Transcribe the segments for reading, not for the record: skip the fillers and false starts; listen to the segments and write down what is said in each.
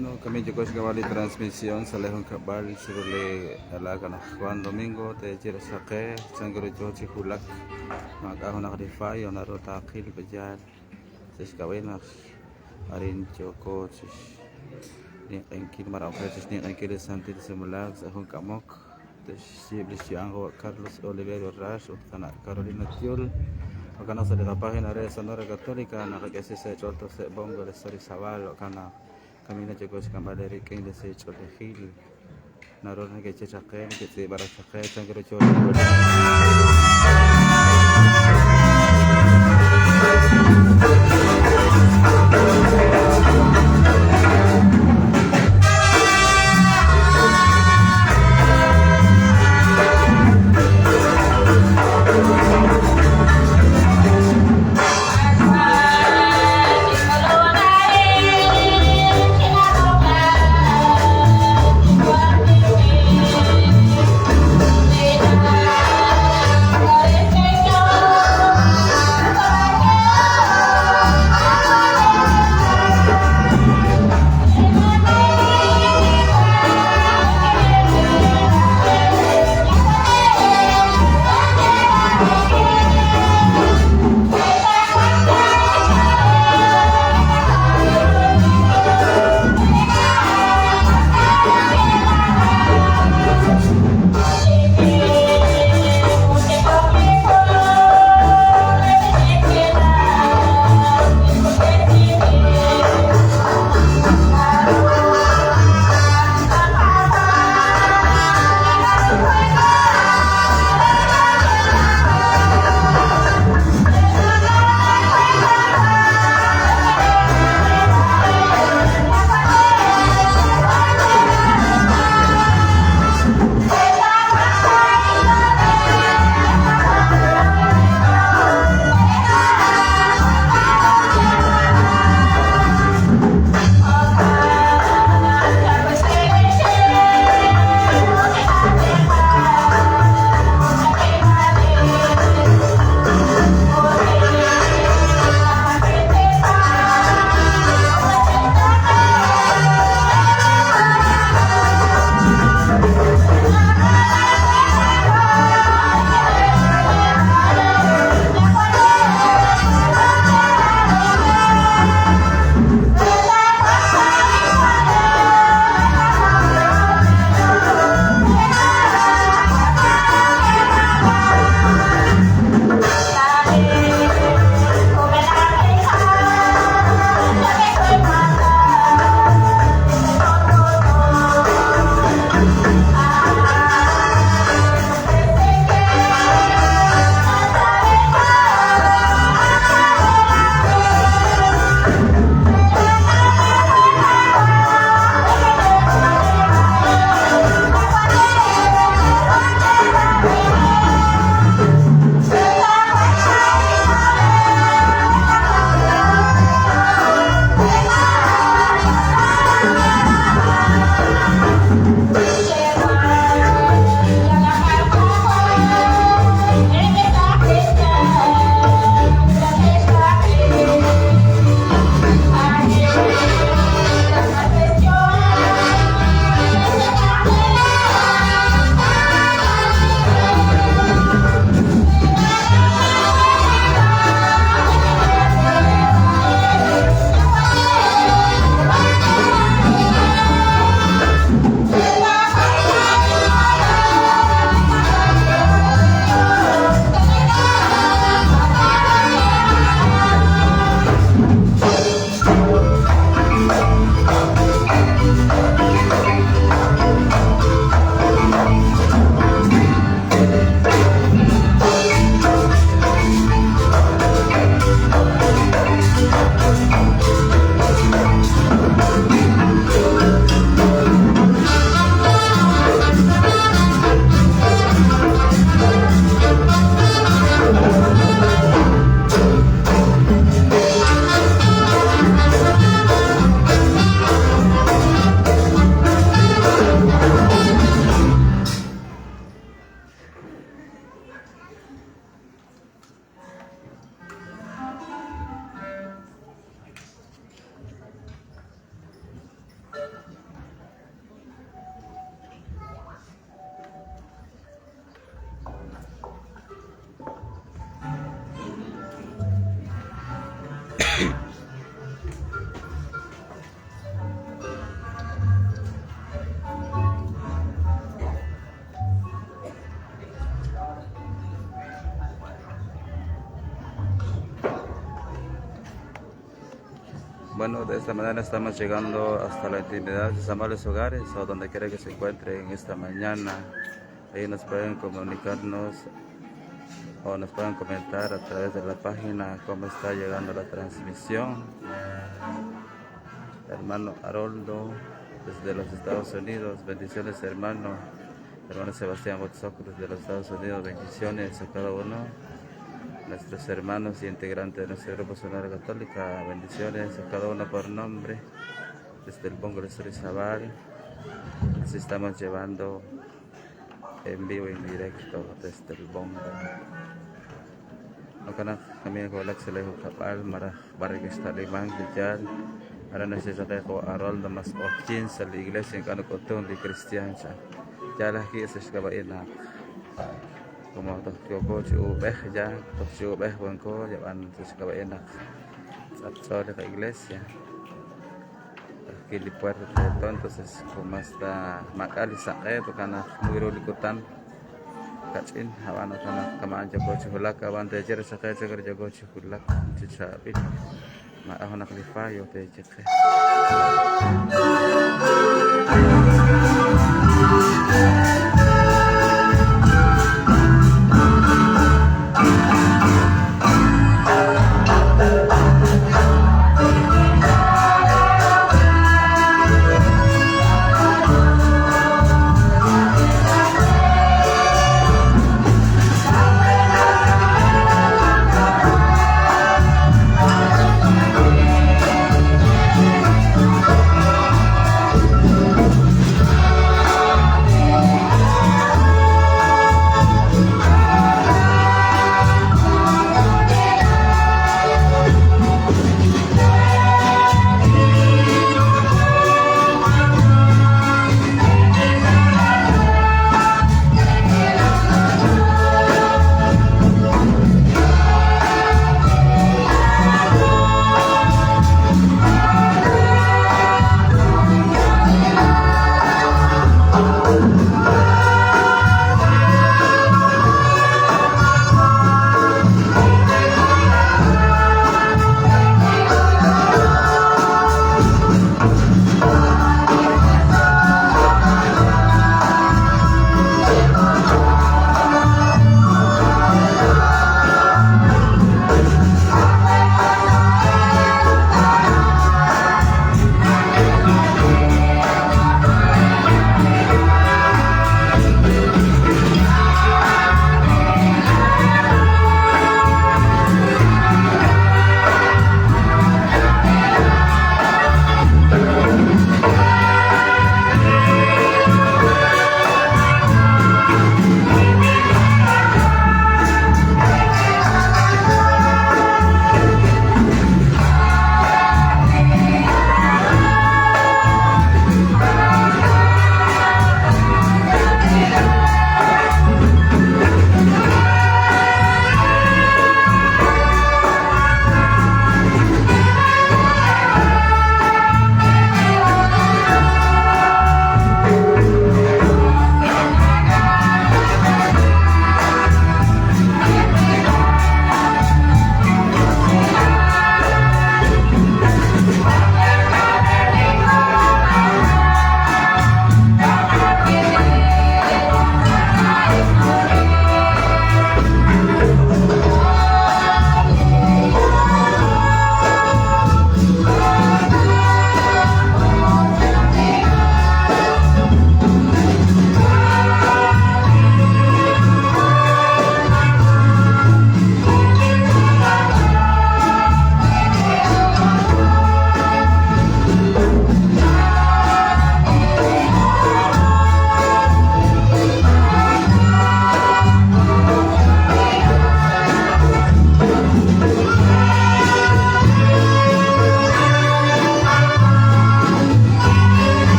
No, kami juga kembali transmisión sa lehong kabal sirule alaga na Juan Domingo te jira sake sanggaro jochi hulak magahon na kadifay on aro takil bajar sis kawenas arin joko sis ni engkil marang sis ni engkil santil semulag sa hong kamok tes si Blisiango Carlos Olivero Ras kana Carolina Tiol kana sa dikapahin are Sonora Católica nakakasi sa choto sa bongo de Sarisabal kana kami na juga kembali dari keng desa Colehil naron ke cecake ke se barak cake sanggaro chol Bueno, de esta manera estamos llegando hasta la intimidad de sus amables hogares o donde quiera que se encuentren esta mañana. Ahí nos pueden comunicarnos o nos pueden comentar a través de la página cómo está llegando la transmisión. Hermano Haroldo desde los Estados Unidos, bendiciones hermano. Hermano Sebastián Botzok desde los Estados Unidos, bendiciones a cada uno. Nuestros hermanos y integrantes de nuestro grupo Sonora Católica, bendiciones a cada uno por nombre. Desde el Bongo de Sorizabal, nos estamos llevando en vivo y en directo desde el Bongo. Kami ko lak sila ko kapal marah barang istalimang diyan. Ara na siya ko Haroldo mas okchin sa iglesia yang kanu kotong di Kristian sa. Jalah ki sa kabaina. Como to ko chu beh ja to chu beh bangko jaban sa kabaina. Sa de la iglesia. Aquí di puerta de entonces como hasta makali sa to kana mugiro likutan. Kacin hawana kana kamaan jago chulak kawan tejer sakai seger jago chulak cicapit ma ahona klifayo tejer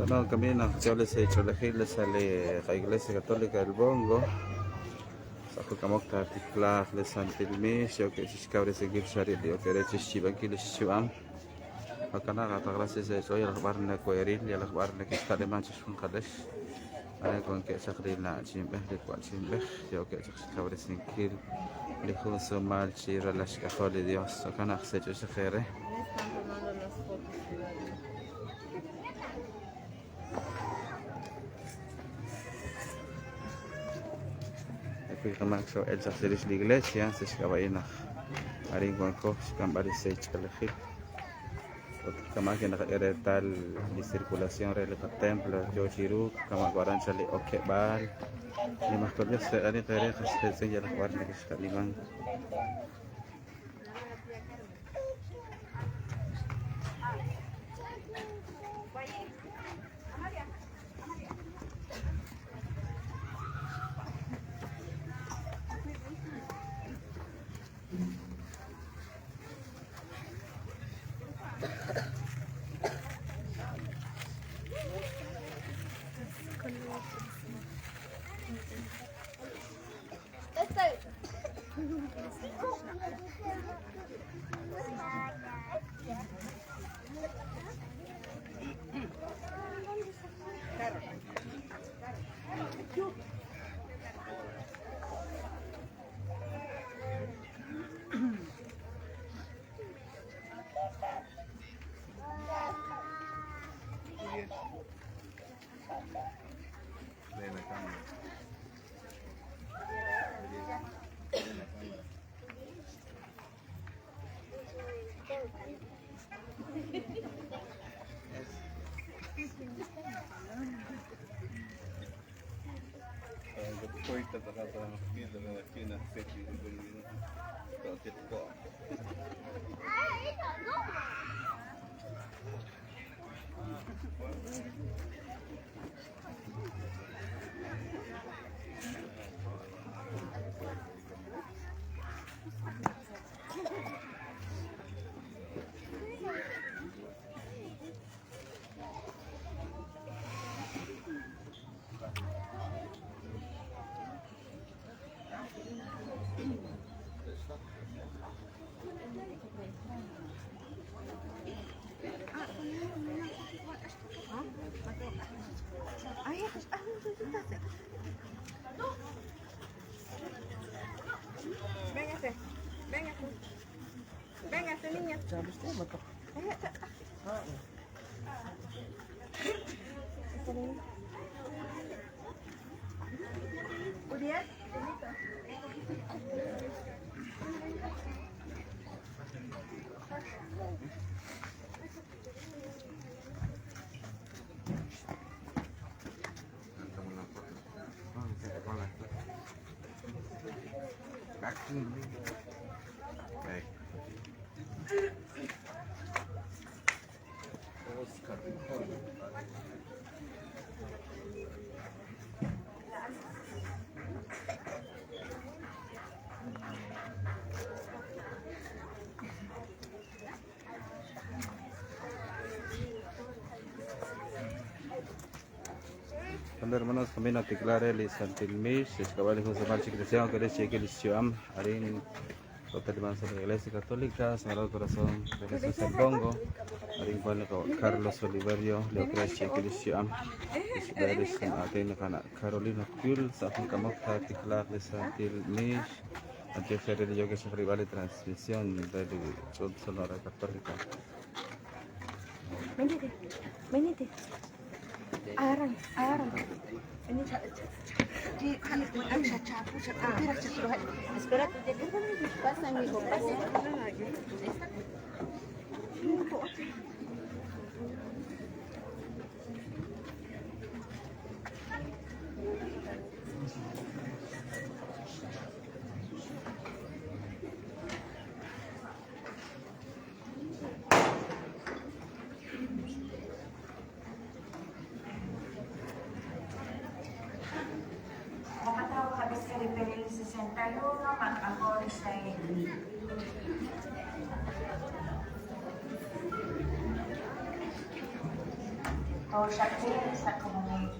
Bueno, camino, yo les he dicho, le sale a la Iglesia Católica del Bongo. Saco camocta articlar le santilmis, yo que si cabre seguir shari, yo que reche shibanquil shuam. Acá gracias a eso, y al barne coeril, y al barne que está de manchas un kadesh. Ahora con que shakri la chimbe, de cual chimbe, yo que si cabre seguir, le junto mal chira las cajole Dios, acá se yo se jere. Kamaxo el sacerdote de la iglesia se escapa ahí na harin con cosas cambiar se elegir kama que na era tal de circulación del templo yo chiru kama guaran chale okebal ni más todavía se ari tare se ya la guarda que está liman Véngase, niña. Uriel. Cuando hermanos camino a ticlar el santilmis, escabal y josé marchi cristiano que les cheque el shuam, harin hotel de la iglesia católica, Sagrado Corazón de Jesús el Bongo, harin cual Carlos Oliverio, Leo Cres cheque el shuam, Isberis Aten Carolina Kul, Safun Kamokta ticlar el santilmis, ante Ferrer yo que se rival de transmisión del Chod Sonora Católica. Venite. Arang. Ini espérate, pasa amigo, pasa. Peril 61, Macajón 6. o Shakir sa komunidad.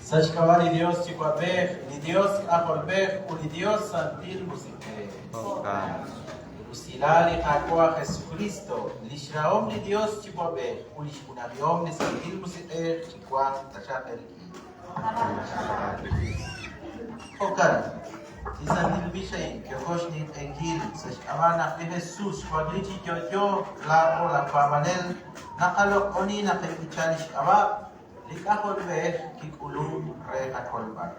Sashkawali Dios Chikwabeh, ni Dios Aholbeh, uni Dios Santil Musike. Usilali Hakwa Jesucristo, Lishraom ni Dios Chikwabeh, Ulishkunariom ni Santil Musike, Chikwa Tashaperiki. Okan, Santil Bishay, Kyokosh ni Engil, Sashkawana de Jesus, Kwaglichi Kyoyo, La o La Pamanel, Nakalok Oni na Kepichalish Awa. Likakol be kikulung re kakolbar.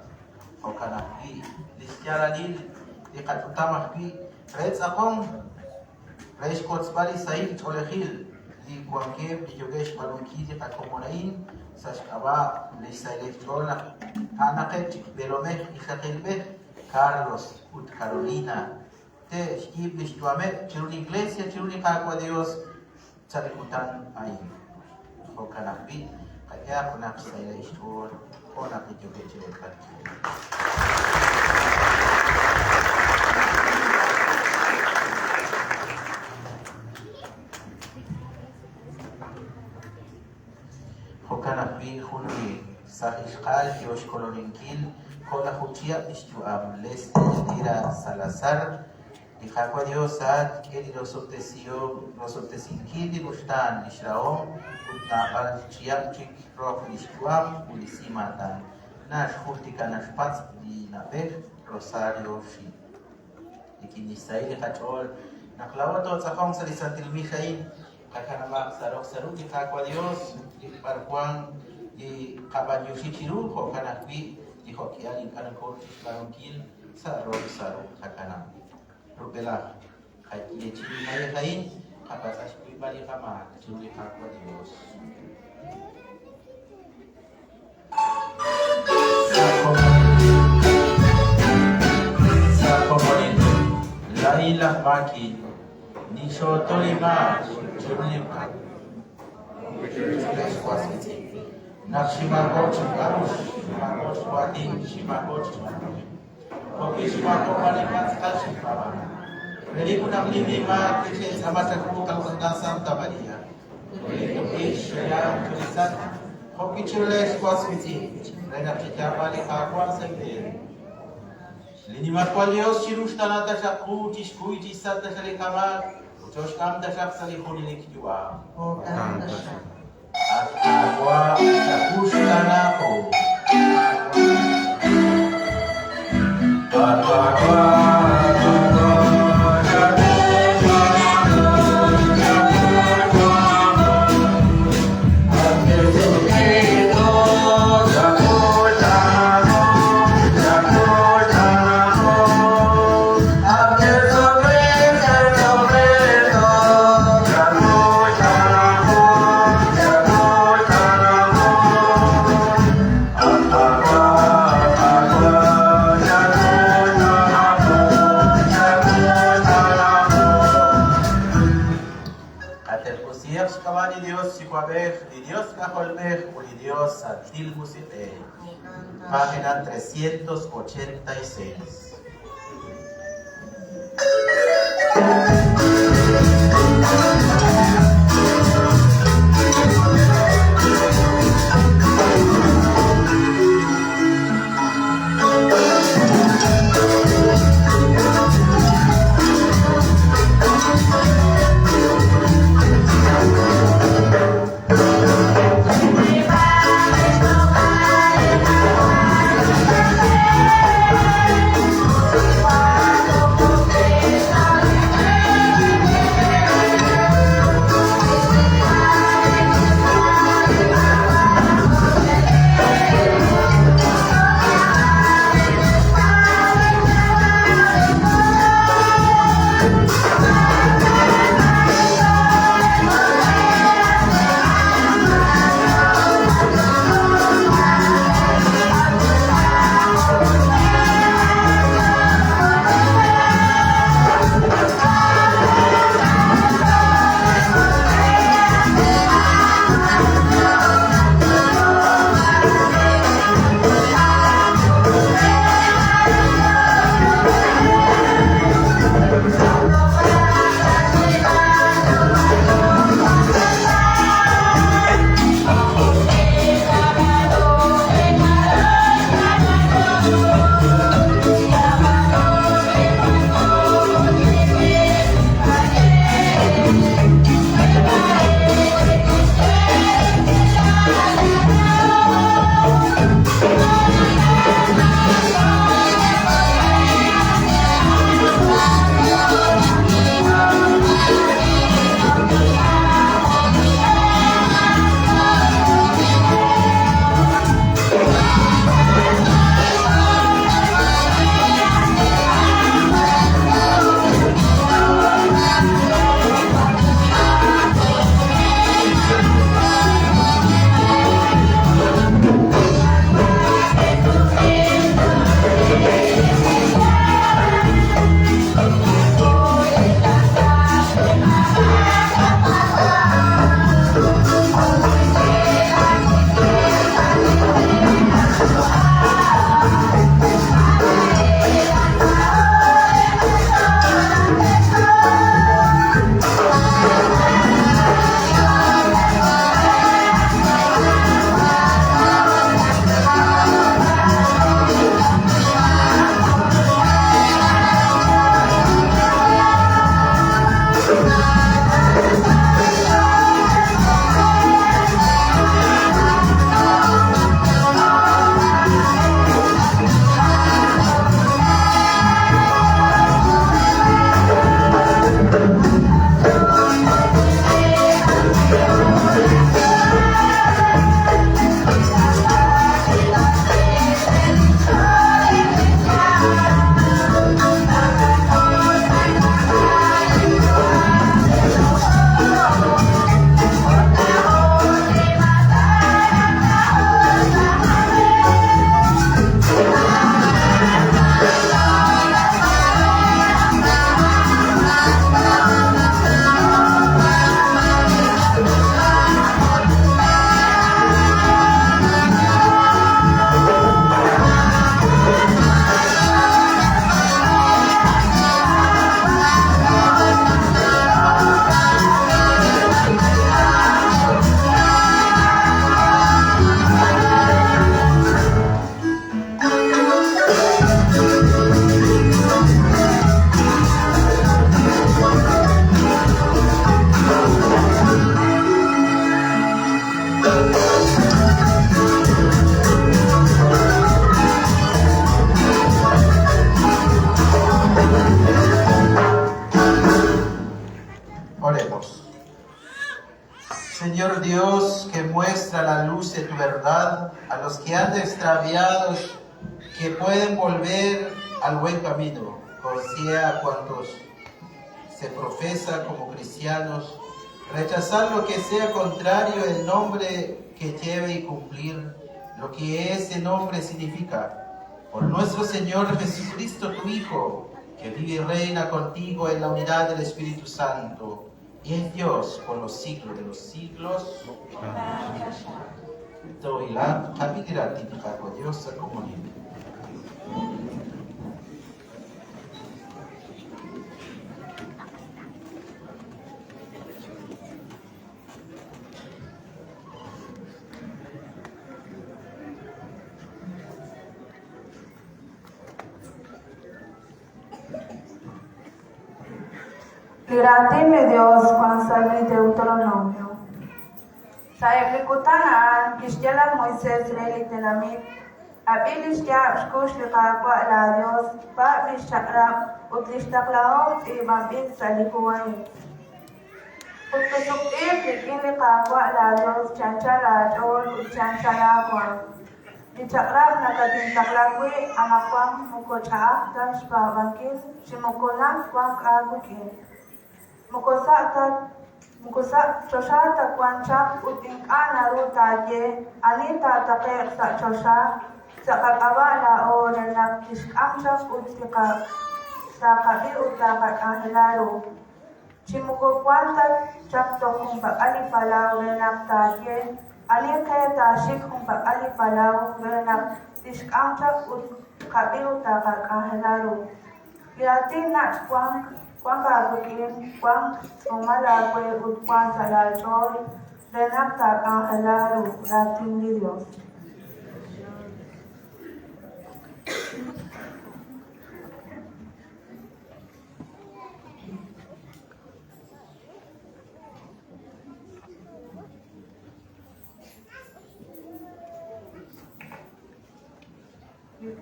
O kanaki lisyaradil likat utama ki rets akong reish kots bali sail olehil li kuangke bijogesh balunki di kakomonain sashkaba lisailechona hanaket belome ikhatilbe Carlos ut Carolina te shkib lishtuame chiruni iglesia chiruni kakwa Dios charikutan ain. O kanaki kaya kuna kusaidia ishtur ona kijogeche kati. Hal, Yosh Colorinquil, Cola Juchia, Ishtuam, Leste, Yadira, Salazar, y Jaco Dios, Ad, Eri los Obtesinquil, y Bustan, Ishraom, Utna, Chiam, Chik, Rof, Ishtuam, Ulisimatan, Nash, Hultika, Nash Paz, Dinabech, Rosario, Shi. Y Kinisail, Hachol, Naklawato, Zafong, Salisantil Mijail, Kakanamak, Sarok, Saruk, y Jaco Dios, y Parjuan, y Caballoshi Chiru, Hokanakwi, y Hokial, y Kanakor, Baronquil, Sarok, Saruk, Hakanam. Rupela, Haki, Chiri, Maya Hain, Kapasash, Bari Hama, Churi, Jaco Dios. Laila Maki, Nisho Tolima, Chulima, Nakshima Coach, Marosh, Wadi, Shima Coach, Okishima Komani Kashima, Relikuna Lima, Kishes, Amataku, Santa Maria, Shaya, Tulisan, Hokichules was with it, Renakita Malika was again. Linimat Qualios, Chirushana Tashaku, Tishkuiti Santa Shalikama, Joshkam Tashak Salihuni Kiwa. Aqua, Shakushana, Página 386. Señor Dios, que muestra la luz de tu verdad a los que han extraviados, que pueden volver al buen camino, conceda a cuantos se profesa como cristianos, rechazar lo que sea contrario el nombre que lleve y cumplir lo que ese nombre significa. Por nuestro Señor Jesucristo, tu Hijo, que vive y reina contigo en la unidad del Espíritu Santo, y es Dios por los siglos de los siglos. Amén. La Kabira típica con Dios se comunica. Liratime Dios Juan Salmi Deuteronomio. Sa eglikutanaan, kisyalang Moises relitenamit, abilis kya abskush likakwa la Dios, pa bishakram, utlistaklaom ibabit sa likuwain. Utlisukib likin likakwa la Dios, chanchala adol, utchanchalakwan. Dicakrab na katintaklakwi, amakwang mukochaak, tas pabangkin, simukulang kwang kagukin. Mukosa choshata kwanchak utinkana rutaje anita taker sa chosha sa kakabala o renak tiskamchak utika sa kabi utakat ahilaro. Chimuko kwanta chakto kung pag-alipalaw renak taje anike tashik kung pag-alipalaw renak tiskamchak kabi utakat ahilaro. Kiratin na Kwang kagukin, kwang umalakwe utkwang salachol, renakta ang halaru, rating ni Diyos.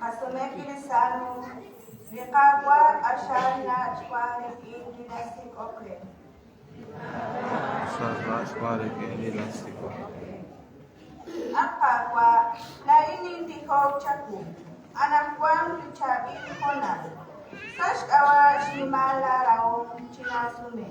Asome kilisano, likagwa asal na chwani dinastik okre. Akagwa na inindihog chaku, anak kwang lichabi honal. Sash awa shimala raong chinasume.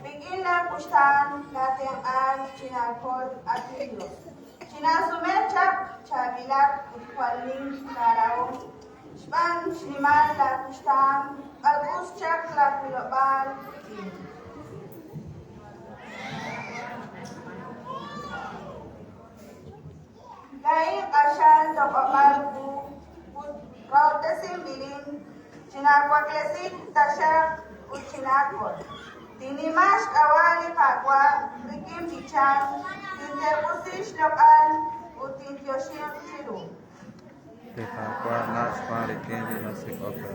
Bigin na kustan natin an chinakod at Diyos. Chinasume chak chabilak utwaling karaong. Span shliman la kustan, algus chak la kulobal. Lain asal tokopal bu, kau tesim bilin, cinakwa klesit tasyak ucinakwa. Tinimas awali kakwa, rikim bichan, tinterpusis lokal, utintyosin cilu. Kakwa nas marikin dinastik okre.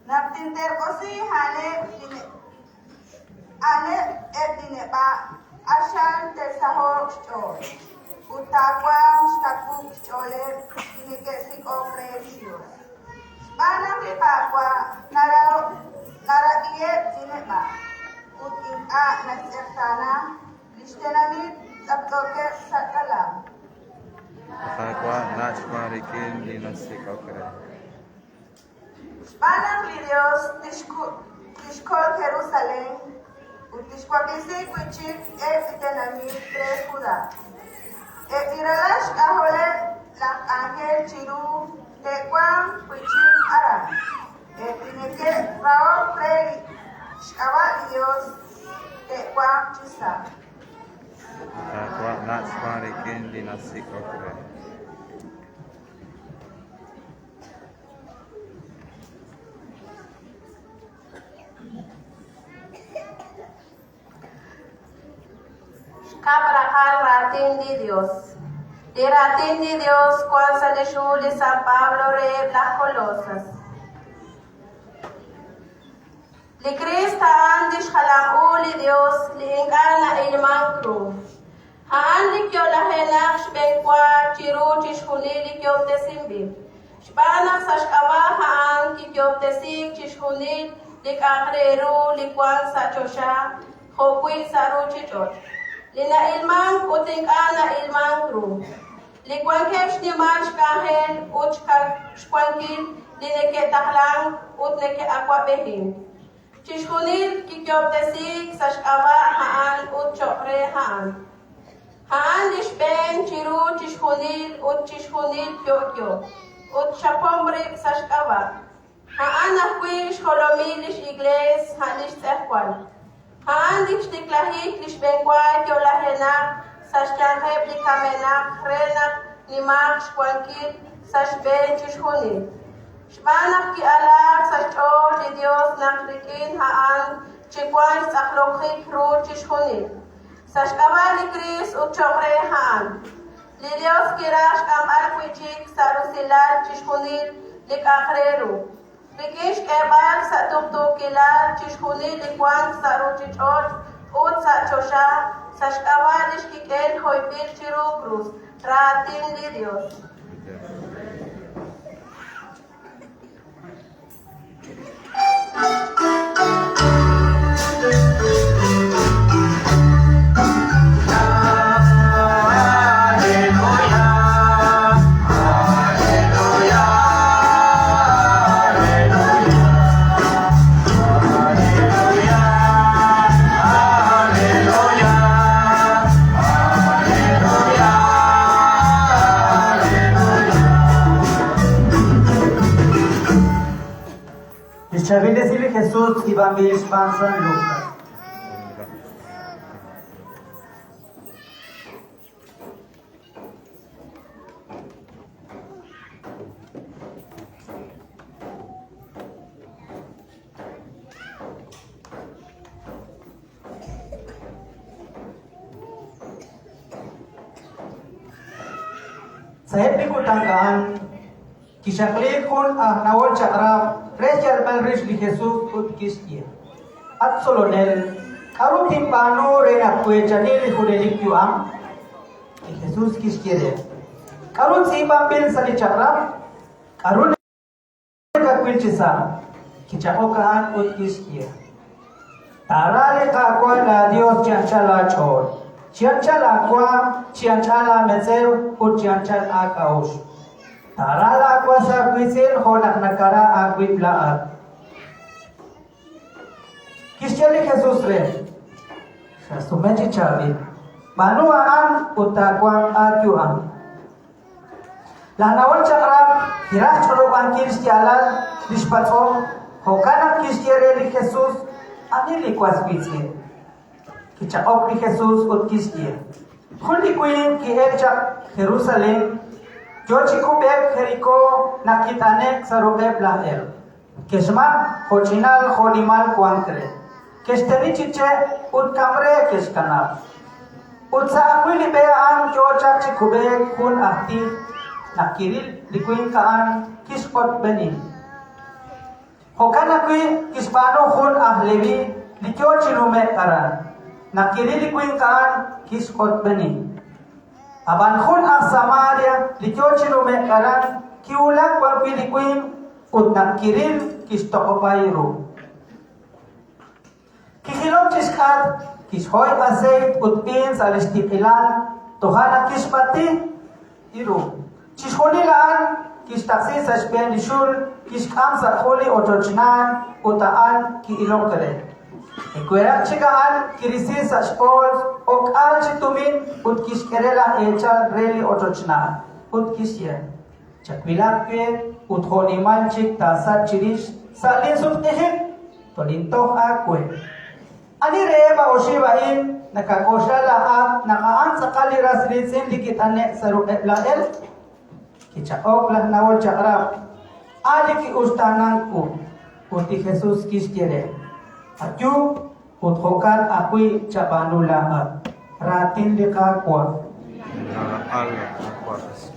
Naptinterposi hane dineba, asal tersaho chor. Utakwang stakuk chole inikesik opresyo. Panang lipakwa naraiye dineba. Utinka nasertana listenamit taptoke sakalam. Kakwa nas marikin dinastik okre. Panang Dios tishkol Jerusalén. Utishkwakisi kuchik itenamit tres Judá. Iralash ahole lang angel chiru tekwam kuchin aran. Tineke rao preli shkawa Dios tekwam chisa. Kakwa nas marikin dinastik okre. Cabrajal rating di Dios. Di rating di Dios cual sa de San Pablo re las Colosas. Li Krista andish halam uli Dios li ingana ilman kru. Haan li kyo lahenak shbenkwa chiru chishhuni li kyo tesimbi. Shbanak sa shkawa haan ki kyo tesik chishhuni li kakreru li kwan sa chosha hokwi sa ruchichot. Lina ilmang uting ana ilmang kru. Likwankesh ni marsh kahen uchka shkwankil lineke taklang utneke akwa behin. Chishkunil kikyoptesik sashkava haan utchokre haan. Haan lishben chiru chishkunil utchishkunil kyokyo. Utchapomrik sashkava. Haan akwish holomilish igles halish sehkwal. Haan lichtiklahik lishbenkwal kyolahena sashkanheb likamenak renak nimak shkwankil sashben chishkunil. Shbanak ki alak sashol li Dios nakrikin haan chikwan saklokik ru chishkunil. Sashkava li Kris uchokre haan. Li Dios kirash kam alkwichik sarusilal chishkunil lik akreru. Rikish kebal sa tuktuk kilal chishkunil likwan saru chichot ut sa chosha. Sashkava lishkikel hoipil chiru cruz. Ratin li Dios. Isabel decirle Jesús y van a ver San Lucas. Sahib ko tanggaan kisakli kun nawal cakra Rachel Malrich di Jesus ut kistia. At solonel karu timpano rena kue chanili hudelik yuam. Di Jesus kistia. Karu si pambil sali cakra karu kakwil cisa kicakokaan ut kistia. Tarale kakwa na Dios chanchala chor. Chanchala kwa chanchala mesel ut chanchala kaos. Tarala kwa sa kwisil honak nakara agwit laat. Kisyali Jesus re. Sa sumechi chabi. Manuaan utakwang atyuan. Lanawal cakram hirah choroban kiristyalan dispatso hokanak kistyere li Jesus anili kwas kwisil. Kichakok li Jesus ut kistye. Kundi kuin kielchak Jerusalem Jochi kubek Jericho nakitanek sarubeb lahel. Kesma hochinal honimal kuankre. Kesteni chiche ut kamre keskanap. Ut sa akwili beaan jochak chikubek kun aktif nakiril likuin kaan kispot benin. Hokan akwi kispano kun ahlevi likyo chilume karan. Nakiril likuin kaan kispot benin. Aban khun ang Samaria likyo chilume karan kiulak wal pilikuin ut nakiril kistokopayro. Kikilom chiskat kishoy asay ut pin sa listipilan tuhana kispati iro. Chishonilaan kistaksi sa spendishul kiskam sa kholi otochnan utaan ki ilokere. Ikuerak chikaan kirisi sa sport ok al chitumin ut kiskerela echal reli otochna ut kisya chakwilak pe ut honiman chik tasat chirish sa linsut ehik tolintok akwe ani reba oshibain nakakoshala ak nakaan sa kaliras ritsin likitane sa ruelael kichaok lah nawal chakrap ali ki ustanan ku uti Jesus kiskere Atyu uthokan akui cabanula ratin likakwa. Nakakal akwa Jesus.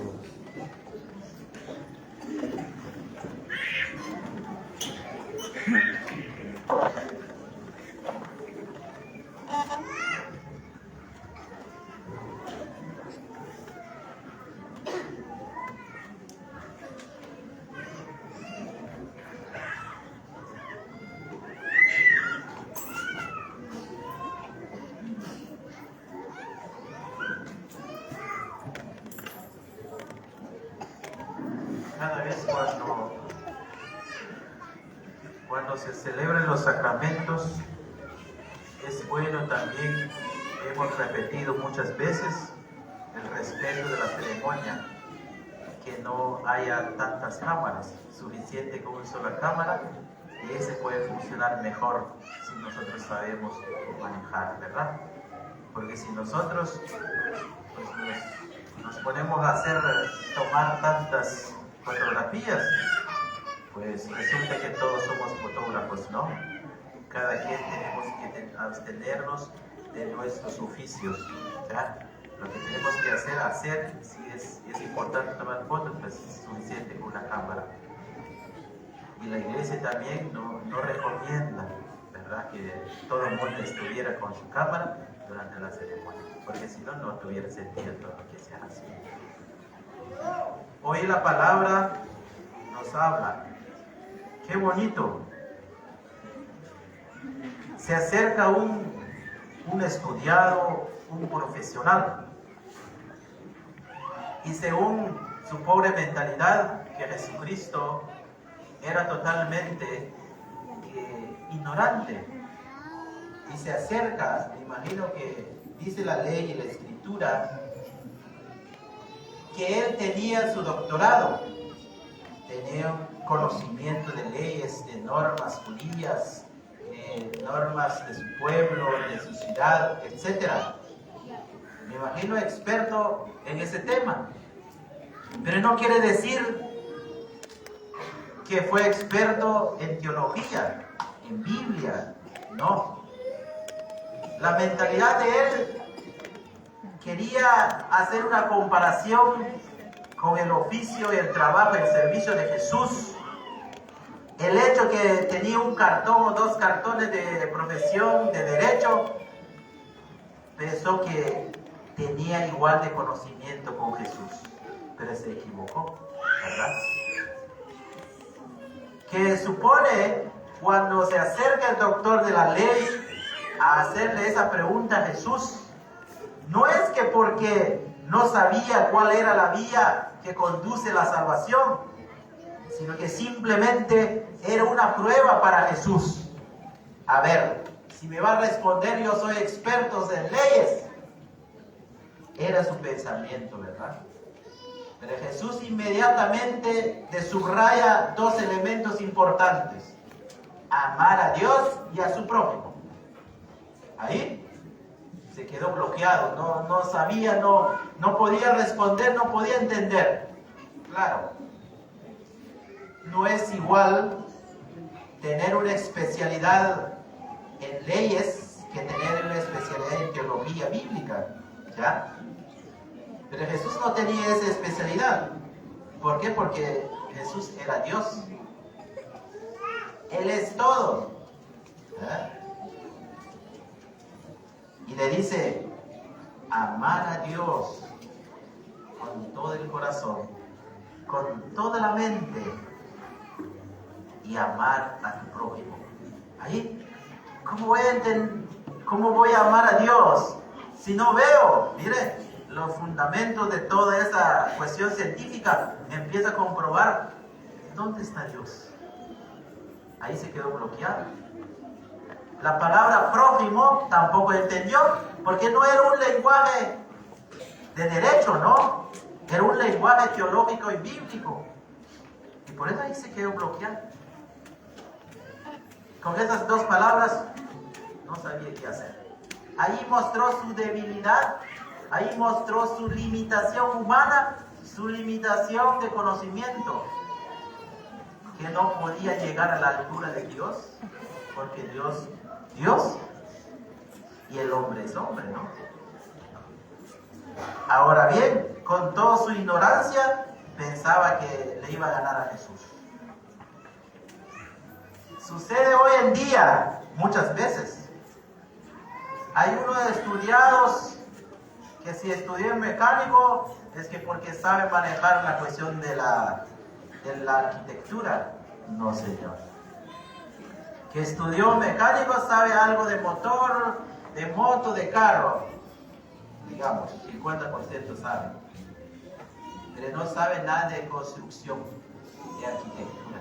cada vez cuando se celebran los sacramentos, es bueno también, hemos repetido muchas veces, el respeto de la ceremonia, que no haya tantas cámaras, suficiente con una sola cámara, y ese puede funcionar mejor si nosotros sabemos manejar, ¿verdad? Porque si nosotros pues, nos ponemos a tomar tantas fotografías, pues resulta que todos somos fotógrafos, ¿no? Cada quien tenemos que abstenernos de nuestros oficios, ¿ya? Lo que tenemos que hacer, si es importante tomar fotos, pues es suficiente con una cámara. Y la iglesia también no recomienda, ¿verdad?, que todo el mundo estuviera con su cámara durante la ceremonia, porque si no, no tuviera sentido todo lo que se hace. Hoy la palabra nos habla. ¡Qué bonito! Se acerca un estudiado, un profesional, y según su pobre mentalidad, que Jesucristo era totalmente ignorante, y se acerca, me imagino que dice la ley y la escritura, que él tenía su doctorado, tenía un conocimiento de leyes, de normas judías, normas de su pueblo, de su ciudad, etc. Me imagino experto en ese tema, pero no quiere decir que fue experto en teología, en Biblia, no. La mentalidad de él quería hacer una comparación con el oficio y el trabajo, el servicio de Jesús. El hecho que tenía un cartón o dos cartones de profesión, de derecho, pensó que tenía igual de conocimiento con Jesús, pero se equivocó, ¿verdad? Que supone cuando se acerca el doctor de la ley a hacerle esa pregunta a Jesús, no es que porque no sabía cuál era la vía que conduce a la salvación, sino que simplemente era una prueba para Jesús. A ver, si me va a responder, yo soy experto en leyes. Era su pensamiento, ¿verdad? Pero Jesús inmediatamente le subraya dos elementos importantes: amar a Dios y a su prójimo. Ahí se quedó bloqueado, no sabía, no podía responder, no podía entender. Claro, no es igual tener una especialidad en leyes que tener una especialidad en teología bíblica, ¿ya? Pero Jesús no tenía esa especialidad. ¿Por qué? Porque Jesús era Dios. Él es todo, ¿ya? Y le dice, amar a Dios con todo el corazón, con toda la mente, y amar a tu prójimo. Ahí, ¿cómo voy a amar a Dios si no veo? Mire, los fundamentos de toda esa cuestión científica empieza a comprobar dónde está Dios. Ahí se quedó bloqueado. La palabra prójimo tampoco entendió, porque no era un lenguaje de derecho, ¿no? Era un lenguaje teológico y bíblico. Y por eso ahí se quedó bloqueado. Con esas dos palabras no sabía qué hacer. Ahí mostró su debilidad, ahí mostró su limitación humana, su limitación de conocimiento, que no podía llegar a la altura de Dios, porque Dios y el hombre es hombre, ¿no? Ahora bien, con toda su ignorancia, pensaba que le iba a ganar a Jesús. Sucede hoy en día, muchas veces. Hay unos estudiados que si estudió mecánico, es que porque sabe manejar la cuestión de la arquitectura. No, señor. Que estudió mecánico sabe algo de motor, de moto, de carro. Digamos, 50% sabe. pero no sabe nada de construcción, de arquitectura.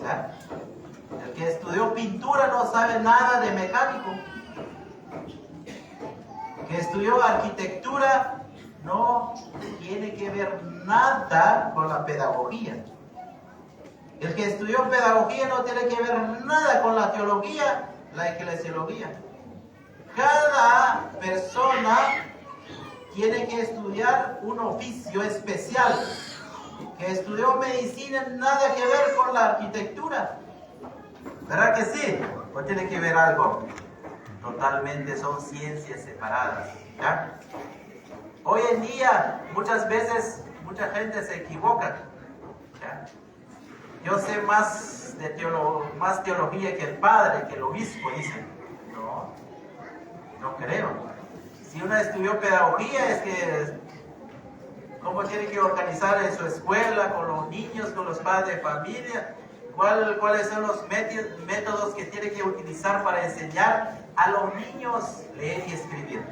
¿Ya? El que estudió pintura no sabe nada de mecánico. El que estudió arquitectura no tiene que ver nada con la pedagogía. El que estudió pedagogía no tiene que ver nada con la teología, la eclesiología. Cada persona tiene que estudiar un oficio especial. Que estudió medicina nada que ver con la arquitectura. ¿Verdad que sí? ¿O tiene que ver algo? Totalmente son ciencias separadas. ¿Ya? Hoy en día, muchas veces, mucha gente se equivoca. ¿Ya? Yo sé más teología que el padre, que el obispo, dicen. No creo. Si uno estudió pedagogía, es que cómo tiene que organizar en su escuela, con los niños, con los padres de familia, cuáles son los métodos que tiene que utilizar para enseñar a los niños leer y escribir.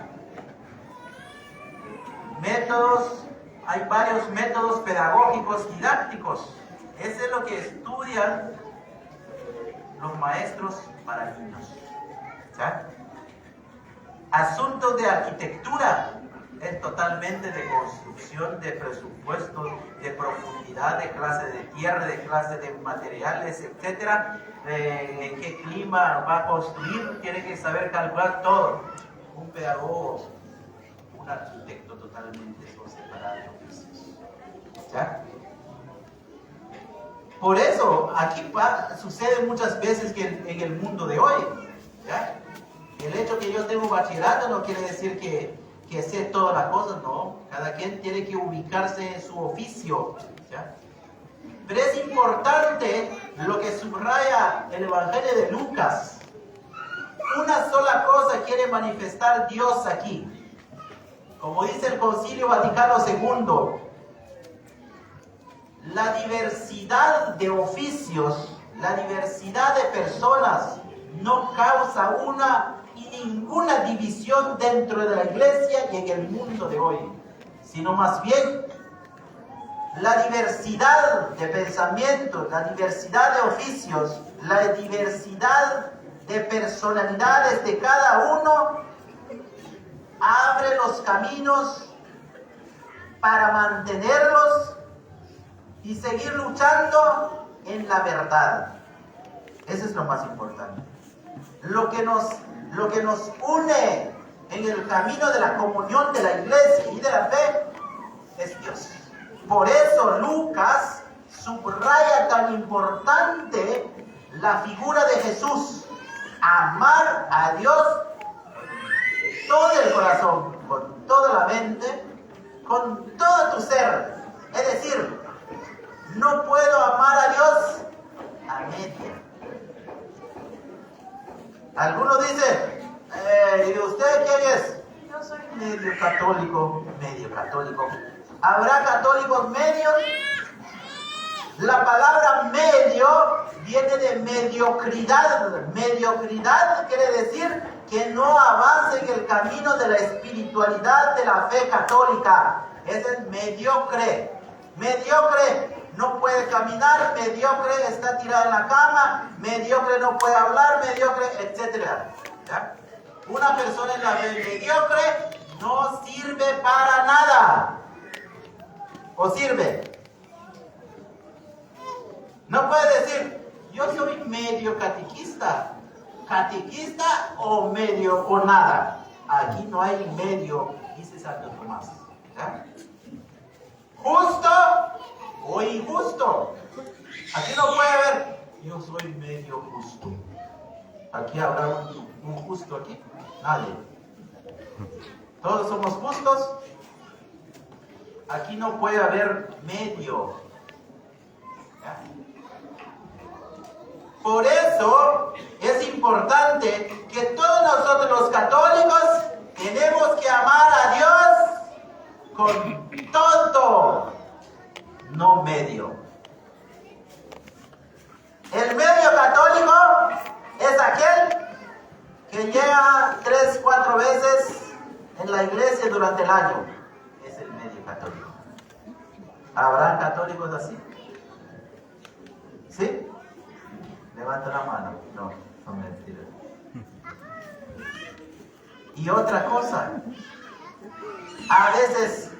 Hay varios métodos pedagógicos didácticos. Eso es lo que estudian los maestros para niños. ¿Ya? Asuntos de arquitectura es totalmente de construcción, de presupuestos, de profundidad, de clase de tierra, de clase de materiales, etc. En qué clima va a construir, tiene que saber calcular todo. Un pedagogo, un arquitecto totalmente son separados. ¿Ya? Por eso, aquí sucede muchas veces que en el mundo de hoy, ¿ya? El hecho que yo tengo bachillerato no quiere decir que sé todas las cosas, no. Cada quien tiene que ubicarse en su oficio, ¿ya? Pero es importante lo que subraya el Evangelio de Lucas. Una sola cosa quiere manifestar Dios aquí. Como dice el Concilio Vaticano II, la diversidad de oficios, la diversidad de personas no causa una y ninguna división dentro de la iglesia y en el mundo de hoy, sino más bien la diversidad de pensamientos, la diversidad de oficios, la diversidad de personalidades de cada uno abre los caminos para mantenerlos y seguir luchando en la verdad. Eso es lo más importante. Lo que nos une en el camino de la comunión de la iglesia y de la fe es Dios. Por eso Lucas subraya tan importante la figura de Jesús. Amar a Dios todo el corazón, con toda la mente, con todo tu ser. Es decir, no puedo amar a Dios a media. Algunos dicen, ¿y usted quién es? Yo soy medio católico. ¿Habrá católicos medios? La palabra medio viene de mediocridad. Mediocridad quiere decir que no avanza en el camino de la espiritualidad de la fe católica. Ese es mediocre. Mediocre no puede caminar, mediocre está tirado en la cama, mediocre no puede hablar, mediocre, etc. ¿Ya? Una persona en la fe mediocre no sirve para nada. ¿O sirve? No puede decir, yo soy medio catequista o medio o nada. Aquí no hay medio, dice Santo Tomás. ¿Ya? Justo o injusto. Aquí no puede haber, yo soy medio justo. Aquí habrá un justo aquí. Nadie. Todos somos justos. Aquí no puede haber medio. ¿Ya? Por eso es importante que todos nosotros los católicos tenemos que amar a Dios con todo, no medio. El medio católico es aquel que llega 3-4 veces en la iglesia durante el año. Es el medio católico. ¿Habrá católicos así? ¿Sí? Levanta la mano. No, son mentiras. Y otra cosa, a veces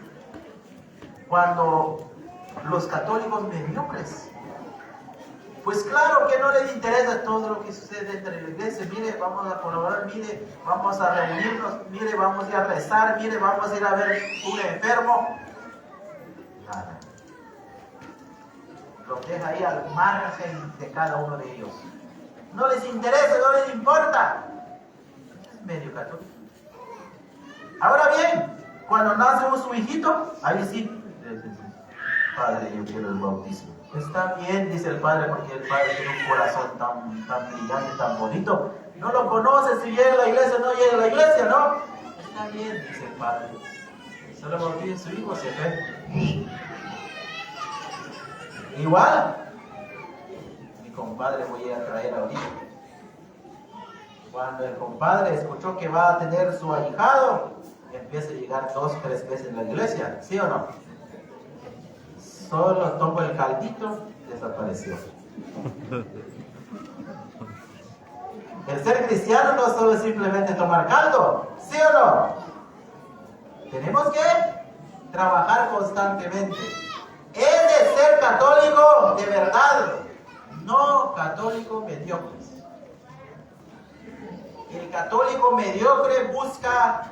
cuando los católicos mediocres, pues claro que no les interesa todo lo que sucede dentro de la iglesia. Mire, vamos a colaborar, mire, vamos a reunirnos, mire, vamos a ir a rezar, mire, vamos a ir a ver un enfermo. Nada. Los deja ahí al margen de cada uno de ellos. No les interesa, no les importa. Es medio católico. Ahora bien, cuando nace su hijito, ahí sí, padre, yo quiero el bautismo. Está bien, dice el padre, porque el padre tiene un corazón tan brillante, tan bonito. No lo conoce, si llega a la iglesia, no llega a la iglesia, ¿no? Está bien, dice el padre. Solo bautiza su hijo, se ve. Igual, mi compadre voy a traer ahorita. Cuando el compadre escuchó que va a tener su ahijado, empieza a llegar 2 o 3 veces en la iglesia, ¿sí o no? Solo tomó el caldito, desapareció. El ser cristiano no solo es simplemente tomar caldo, ¿sí o no? Tenemos que trabajar constantemente. Es de ser católico de verdad, no católico mediocre. El católico mediocre busca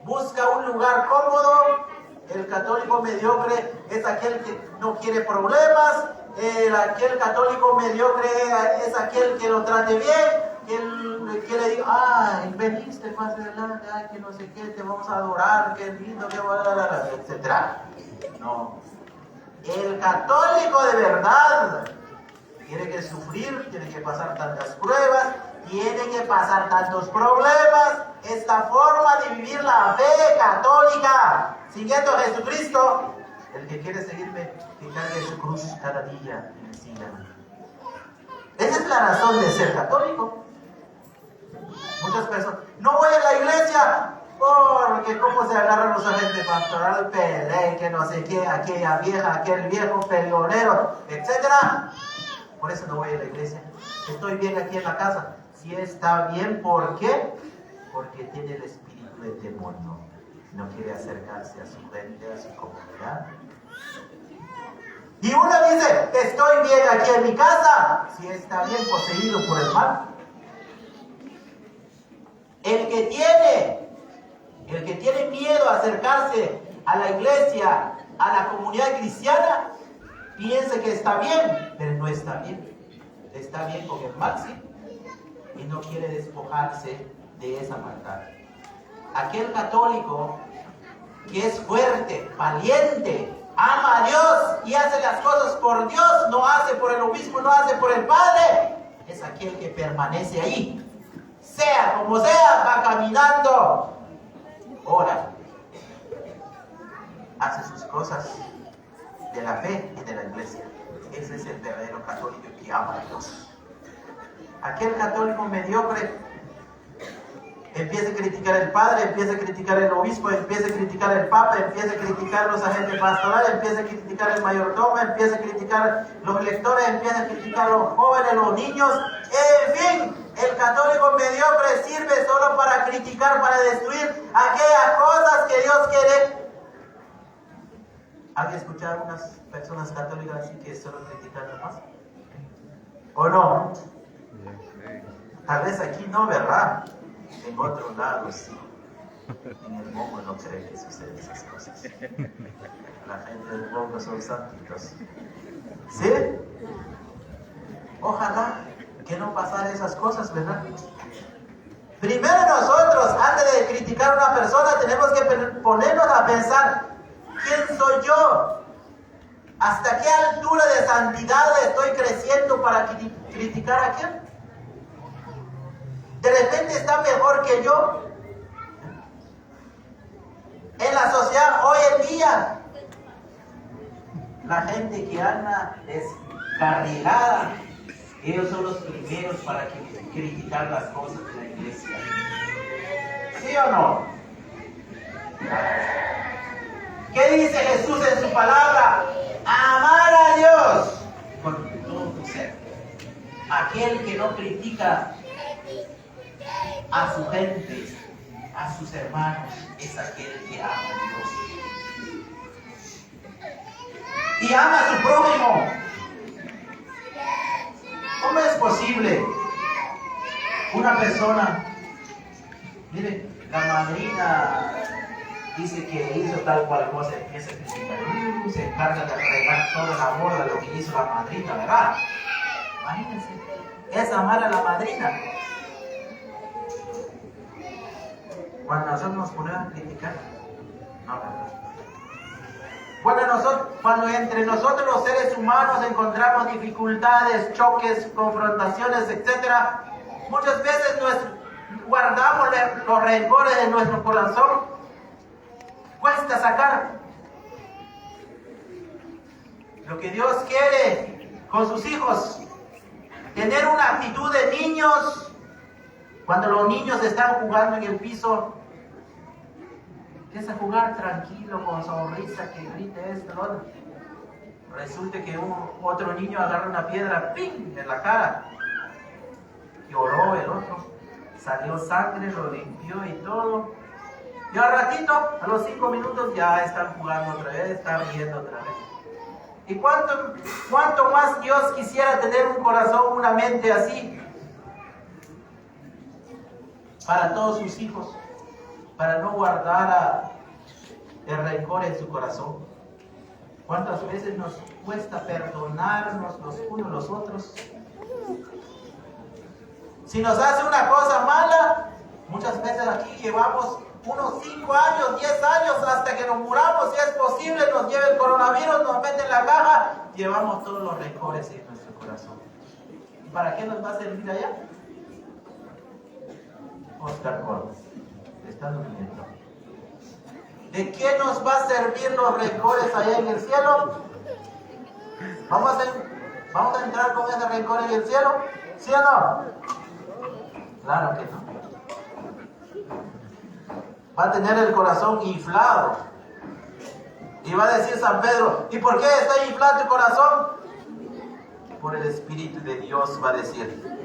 un lugar cómodo. El católico mediocre es aquel que no quiere problemas. Aquel católico mediocre es aquel que lo trate bien, que le diga, ay, veniste, pase adelante, ay, que no sé qué, te vamos a adorar, qué lindo, qué bla, etc. No. El católico de verdad tiene que sufrir, tiene que pasar tantas pruebas, tiene que pasar tantos problemas. Esta forma de vivir la fe católica, siguiendo a Jesucristo. El que quiere seguirme, que cargue su cruz cada día y me siga. Esa es la razón de ser católico. Muchas personas, no voy a la iglesia porque cómo se agarran los agentes pastoral, Pelé, que no sé qué, aquella vieja, aquel viejo peleonero, etc. Por eso no voy a la iglesia. Estoy bien aquí en la casa. Si está bien, ¿por qué? Porque tiene el espíritu de demonio. No quiere acercarse a su gente, a su comunidad. Y uno dice, estoy bien aquí en mi casa, si está bien poseído por el mal. El que tiene miedo a acercarse a la iglesia, a la comunidad cristiana, piensa que está bien, pero no está bien. Está bien con el mal, sí, y no quiere despojarse de esa maldad. Aquel católico que es fuerte, valiente, ama a Dios y hace las cosas por Dios, no hace por el obispo, no hace por el padre, es aquel que permanece ahí. Sea como sea, va caminando, ora, hace sus cosas de la fe y de la iglesia. Ese es el verdadero católico que ama a Dios. Aquel católico mediocre empieza a criticar el padre, empieza a criticar el obispo, empieza a criticar el papa, empieza a criticar los agentes pastorales, empieza a criticar el mayordomo, empieza a criticar los lectores, empieza a criticar a los jóvenes, los niños. En fin, el católico mediocre sirve solo para criticar, para destruir aquellas cosas que Dios quiere. ¿Alguien escuchado a algunas personas católicas así que solo critican nomás? ¿O no? Tal vez aquí no, ¿verdad? En otros lados sí. En el mundo no cree que suceden esas cosas. La gente del mundo son santitos. ¿Sí? Ojalá que no pasara esas cosas, ¿verdad? Primero nosotros, antes de criticar a una persona, tenemos que ponernos a pensar, ¿quién soy yo? ¿Hasta qué altura de santidad estoy creciendo para criticar a quién? De repente está mejor que yo. En la sociedad hoy en día, la gente que anda descarrilada, ellos son los primeros para criticar las cosas de la iglesia. ¿Sí o no? ¿Qué dice Jesús en su palabra? Amar a Dios con todo tu ser. Aquel que no critica a su gente, a sus hermanos, es aquel que ama a Dios. Y ama a su prójimo. ¿Cómo es posible? Una persona, mire, la madrina dice que hizo tal cual cosa, empieza a criticar, se encarga de fregar toda la borda de lo que hizo la madrina, ¿verdad? Imagínense, es amar a la madrina. Cuando nosotros nos ponemos a criticar, no, ¿verdad? Cuando entre nosotros los seres humanos encontramos dificultades, choques, confrontaciones, etc., muchas veces guardamos los rencores de nuestro corazón. Cuesta sacar. Lo que Dios quiere con sus hijos, tener una actitud de niños. Cuando los niños están jugando en el piso, empieza a jugar tranquilo, con sonrisa, que grite esto, lo otro. Resulta que otro niño agarra una piedra, ¡ping!, en la cara. Lloró el otro, salió sangre, lo limpió y todo. Y al ratito, a los 5 minutos, ya están jugando otra vez, están riendo otra vez. ¿Y cuánto más Dios quisiera tener un corazón, una mente así? Para todos sus hijos, para no guardar el rencor en su corazón. ¿Cuántas veces nos cuesta perdonarnos los unos los otros? Si nos hace una cosa mala, muchas veces aquí llevamos unos 5 años, 10 años, hasta que nos muramos, si es posible, nos lleva el coronavirus, nos mete en la caja, llevamos todos los rencores en nuestro corazón. ¿Y para qué nos va a servir allá? Oscar Córdoba, está durmiendo. ¿De qué nos va a servir los rencores allá en el cielo? ¿Vamos a entrar con ese rencor en el cielo? ¿Sí o no? Claro que no. Va a tener el corazón inflado. Y va a decir San Pedro, ¿y por qué está inflado tu corazón? Por el Espíritu de Dios, va a decir.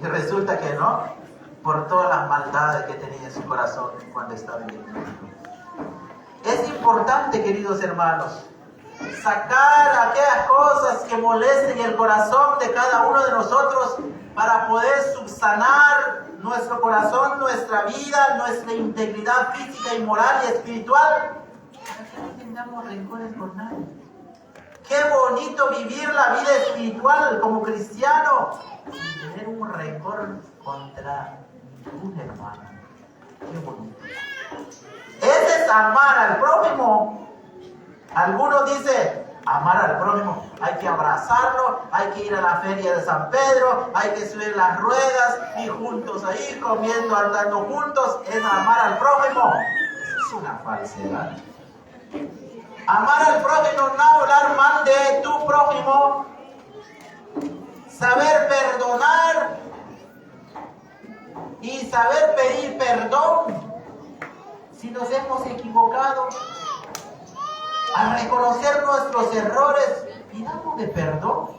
Y resulta que no, por todas las maldades que tenía en su corazón cuando estaba en el mundo. Es importante, queridos hermanos, sacar aquellas cosas que molesten el corazón de cada uno de nosotros para poder subsanar nuestro corazón, nuestra vida, nuestra integridad física y moral y espiritual, para que no tengamos rencores por nadie. Qué bonito vivir la vida espiritual como cristiano sin tener un rencor contra ningún hermano. Qué bonito. Ese es amar al prójimo. Algunos dicen, amar al prójimo, hay que abrazarlo, hay que ir a la feria de San Pedro, hay que subir las ruedas y juntos ahí comiendo, andando juntos, es amar al prójimo. Eso es una falsedad. Amar al prójimo, no hablar mal de tu prójimo, saber perdonar y saber pedir perdón si nos hemos equivocado. Al reconocer nuestros errores, pidamos de perdón.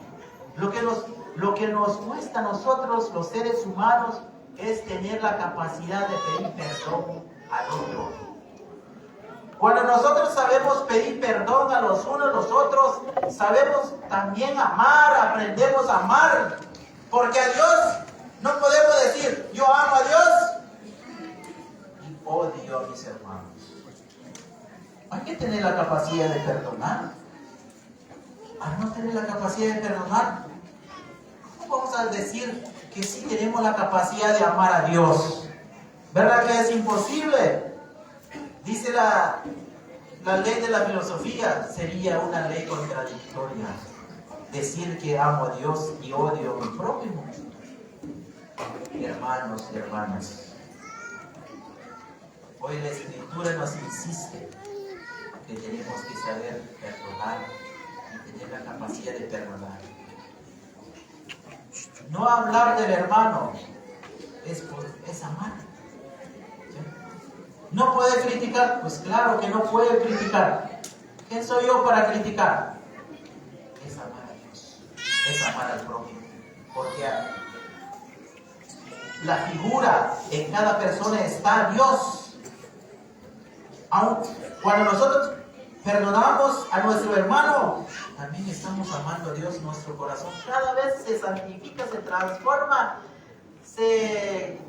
Lo que nos cuesta a nosotros, los seres humanos, es tener la capacidad de pedir perdón al otro. Cuando nosotros sabemos pedir perdón a los unos a los otros, sabemos también amar, aprendemos a amar. Porque a Dios no podemos decir, yo amo a Dios y odio a mis hermanos. Hay que tener la capacidad de perdonar. Al no tener la capacidad de perdonar, ¿cómo vamos a decir que sí tenemos la capacidad de amar a Dios? ¿Verdad que es imposible? Dice la ley de la filosofía, sería una ley contradictoria. Decir que amo a Dios y odio a mi prójimo. Hermanos y hermanas, hoy la Escritura nos insiste que tenemos que saber perdonar y tener la capacidad de perdonar. No hablar del hermano es amar. ¿Sí? ¿No puede criticar? Pues claro que no puede criticar. ¿Quién soy yo para criticar? Es amar a Dios, es amar al prójimo. Porque la figura en cada persona está Dios. Aun cuando nosotros perdonamos a nuestro hermano, también estamos amando a Dios en nuestro corazón. Cada vez se santifica, se transforma, se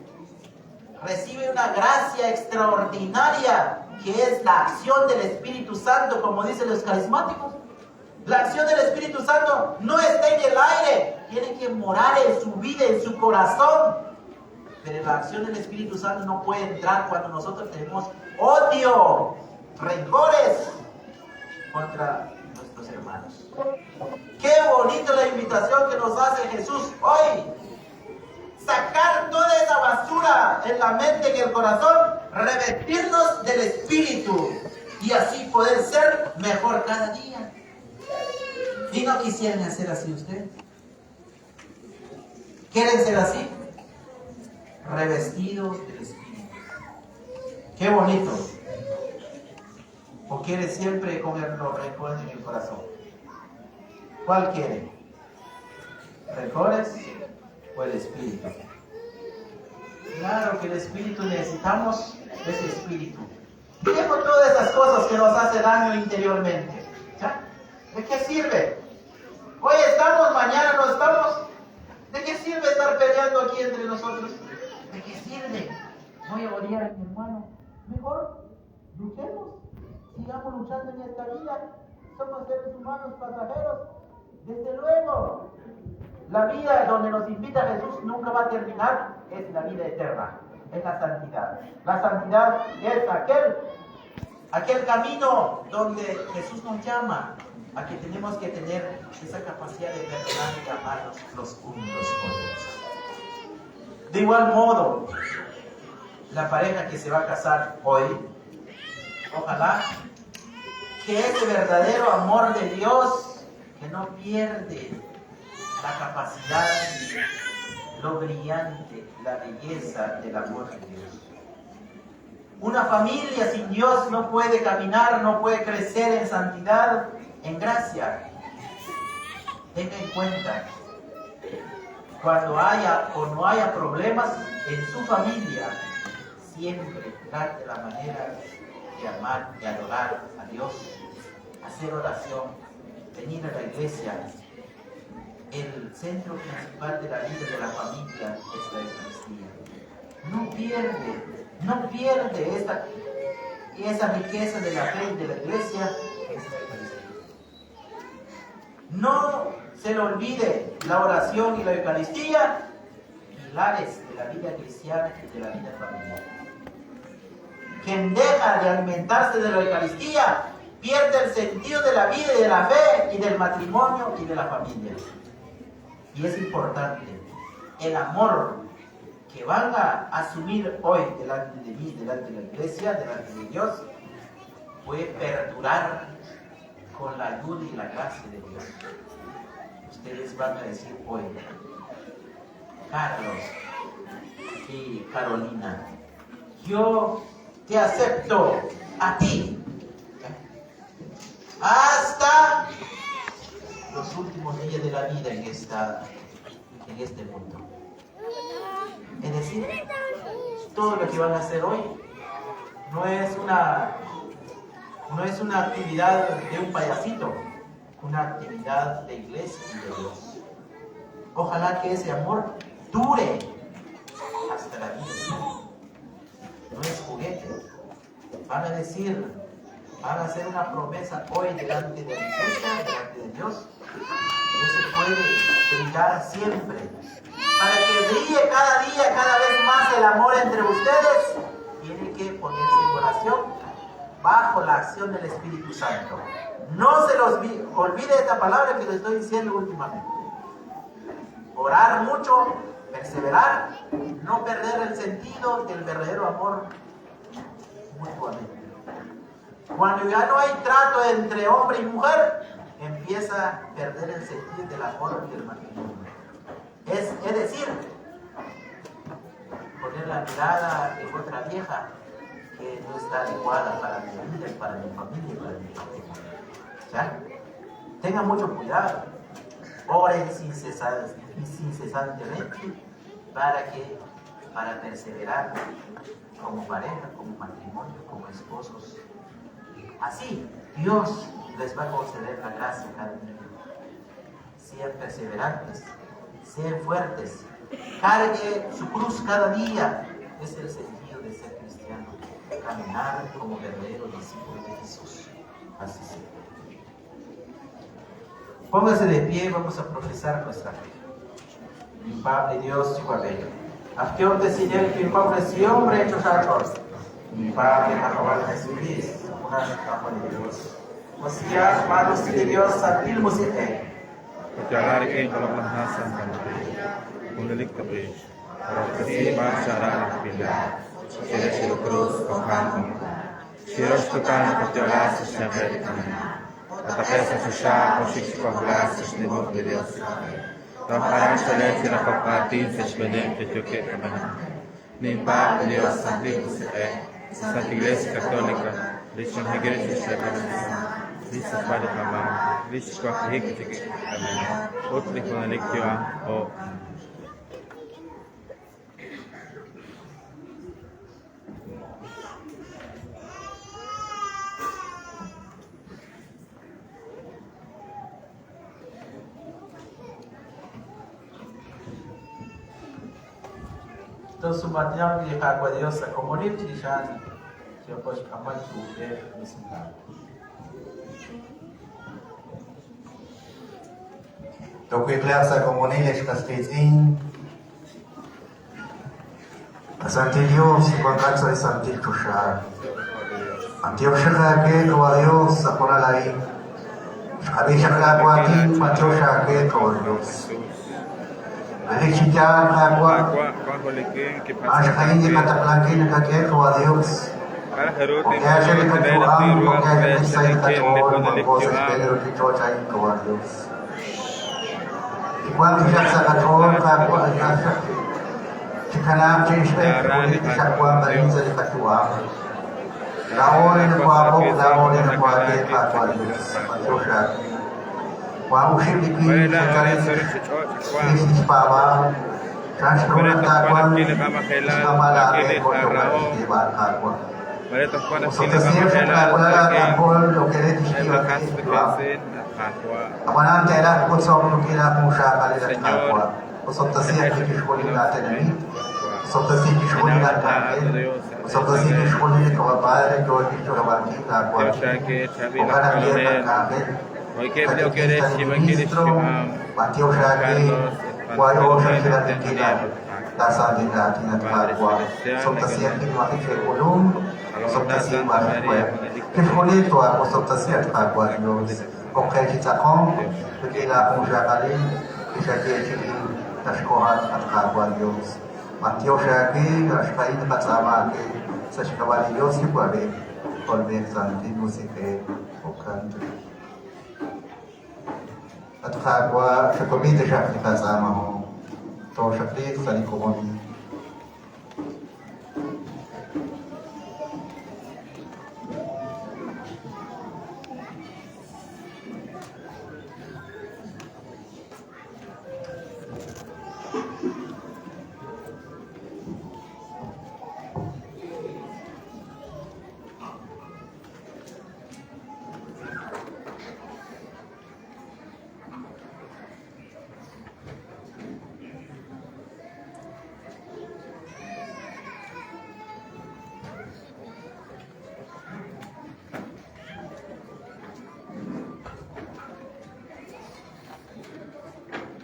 recibe una gracia extraordinaria que es la acción del Espíritu Santo, como dicen los carismáticos. La acción del Espíritu Santo no está en el aire, tiene que morar en su vida, en su corazón. Pero la acción del Espíritu Santo no puede entrar cuando nosotros tenemos odio, rencores contra nuestros hermanos. Qué bonita la invitación que nos hace Jesús hoy. Sacar toda esa basura en la mente y en el corazón, revestirnos del Espíritu y así poder ser mejor cada día. ¿Y no quisieran hacer así ustedes? ¿Quieren ser así? Revestidos del Espíritu. Qué bonito. ¿O quiere siempre con los rencores en el corazón? ¿Cuál quiere? ¿Rencores o el Espíritu? Claro que el Espíritu, necesitamos ese Espíritu. Dejemos todas esas cosas que nos hacen daño interiormente. ¿Ya? ¿De qué sirve? Hoy estamos, mañana no estamos. ¿De qué sirve estar peleando aquí entre nosotros? ¿De qué sirve? Voy a odiar a mi hermano. Mejor luchemos. Sigamos luchando en esta vida. Somos seres humanos pasajeros. Desde luego, la vida donde nos invita Jesús nunca va a terminar. Es la vida eterna. Es la santidad. La santidad es aquel camino donde Jesús nos llama a que tenemos que tener esa capacidad de perdonar y amarnos los unos los otros. De igual modo, la pareja que se va a casar hoy, ojalá que ese verdadero amor de Dios, que no pierde la capacidad, lo brillante, la belleza del amor de Dios. Una familia sin Dios no puede caminar, no puede crecer en santidad, en gracia. Tenga en cuenta, cuando haya o no haya problemas en su familia, siempre trate la manera de amar y adorar a Dios, hacer oración, venir a la iglesia. El centro principal de la vida de la familia es la Eucaristía. No pierde esa riqueza de la fe y de la iglesia, es la Eucaristía. No se le olvide la oración y la Eucaristía, pilares de la vida cristiana y de la vida familiar. Quien deja de alimentarse de la Eucaristía pierde el sentido de la vida y de la fe y del matrimonio y de la familia. Y es importante, el amor que van a asumir hoy delante de mí, delante de la iglesia, delante de Dios, puede perdurar con la ayuda y la gracia de Dios. Ustedes van a decir hoy, Carlos y Carolina, yo te acepto a ti hasta los últimos días de la vida en este mundo. Es decir, todo lo que van a hacer hoy no es una actividad de un payasito, una actividad de iglesia y de Dios. Ojalá que ese amor dure hasta la vida. No es juguete. Van a decir, van a hacer una promesa hoy delante de la iglesia, delante de Dios, que se puede brillar siempre. Para que brille cada día, cada vez más el amor entre ustedes, tiene que ponerse en oración bajo la acción del Espíritu Santo. No se los olvide esta palabra que les estoy diciendo últimamente. Orar mucho, perseverar, no perder el sentido del verdadero amor mutuamente. Cuando ya no hay trato entre hombre y mujer, empieza a perder el sentido del amor y del matrimonio. Es decir, poner la mirada en otra vieja que no está adecuada para mi vida, para mi familia y para mi pareja. ¿Ya? Tengan mucho cuidado. Oren incesantemente para perseverar como pareja, como matrimonio, como esposos. Así, Dios les va a conceder la gracia cada día. Sean perseverantes, sean fuertes, cargue su cruz cada día. Es el sentido de ser cristiano, caminar como verdadero discípulo de Jesús. Así sea. Póngase de pie, vamos a profesar nuestra fe. Mi Padre Dios, Chihuahua. Acción de señal que ofreció brecho salvador. Mi Padre, Jehová Jesucristo, una capa de Dios. Mosias, manos de Dios, santil musite. Perjalanan kayo kalau mahasan tanpa Munalik tapi Orang terima cara bila Sila terus Tuhan Siros Tuhan perjalanan sesampai kami Atakaya sa susya Kusik sekolah Seslimut de Dios Tuhan salat sila kapatin Sa sebalim Tetuke kami Nimpa Dios Santi Santa Iglesia Católica Lishon Iglesia Católica Listos para chamar, listos para requisitar também. Outro de quando ele que o Então, se manhã de água de Deus, como ele te já, que eu posso chamar de mulher, me ensinar. Então, que classe como neles castetin, a Santi Dios y contrato de Santi Tushar. Antio shaka que o Dios a por ahí. Abi shaka guati, Mateo shaka que o Dios. Ari chicha agua. Ashka indi kataplakin que o Dios. Porque ayer le catuam, porque ayer le sai catuam, porque espero que chocha y o Dios. Quando já se acatou, fica na frente da Chacuamba, a gente de Catuaba. Da hora no Guapo, da hora no Guapo, Catuaba, já. Quando o chefe de clínica, esse espava, transforma Catuaba, escamala, e coloca de Catuaba. O sotacia já Catuaba, Catuaba, o que ele diz Apanan tela ko sa ko kila ko siya kalila takwa. Usap ta siya kishkoli natin ni. Usap ta siya kishkoli natin. Usap ta siya kishkoli ko kapare ko kito kabaki takwa. O kana liya kakakin. Kaya kita ni ministro, Mateo Shaki, wayo siya sila tikila. Tasa din natin at takwa. Usap ta siya kinwakit ulum. Usap ta siya makikwe. Kishkoli to ako usap ta siya takwa Diyos. Porque kita kom, kita kali, kita jadi tashkohat atkawan Dios. Mateo Shaki, ashkain katsama ke, sashkawali Dios iguale, kolben santi musike, okan. Atkagwa, shakomite shaki katsama ho, to shaki salikomoni.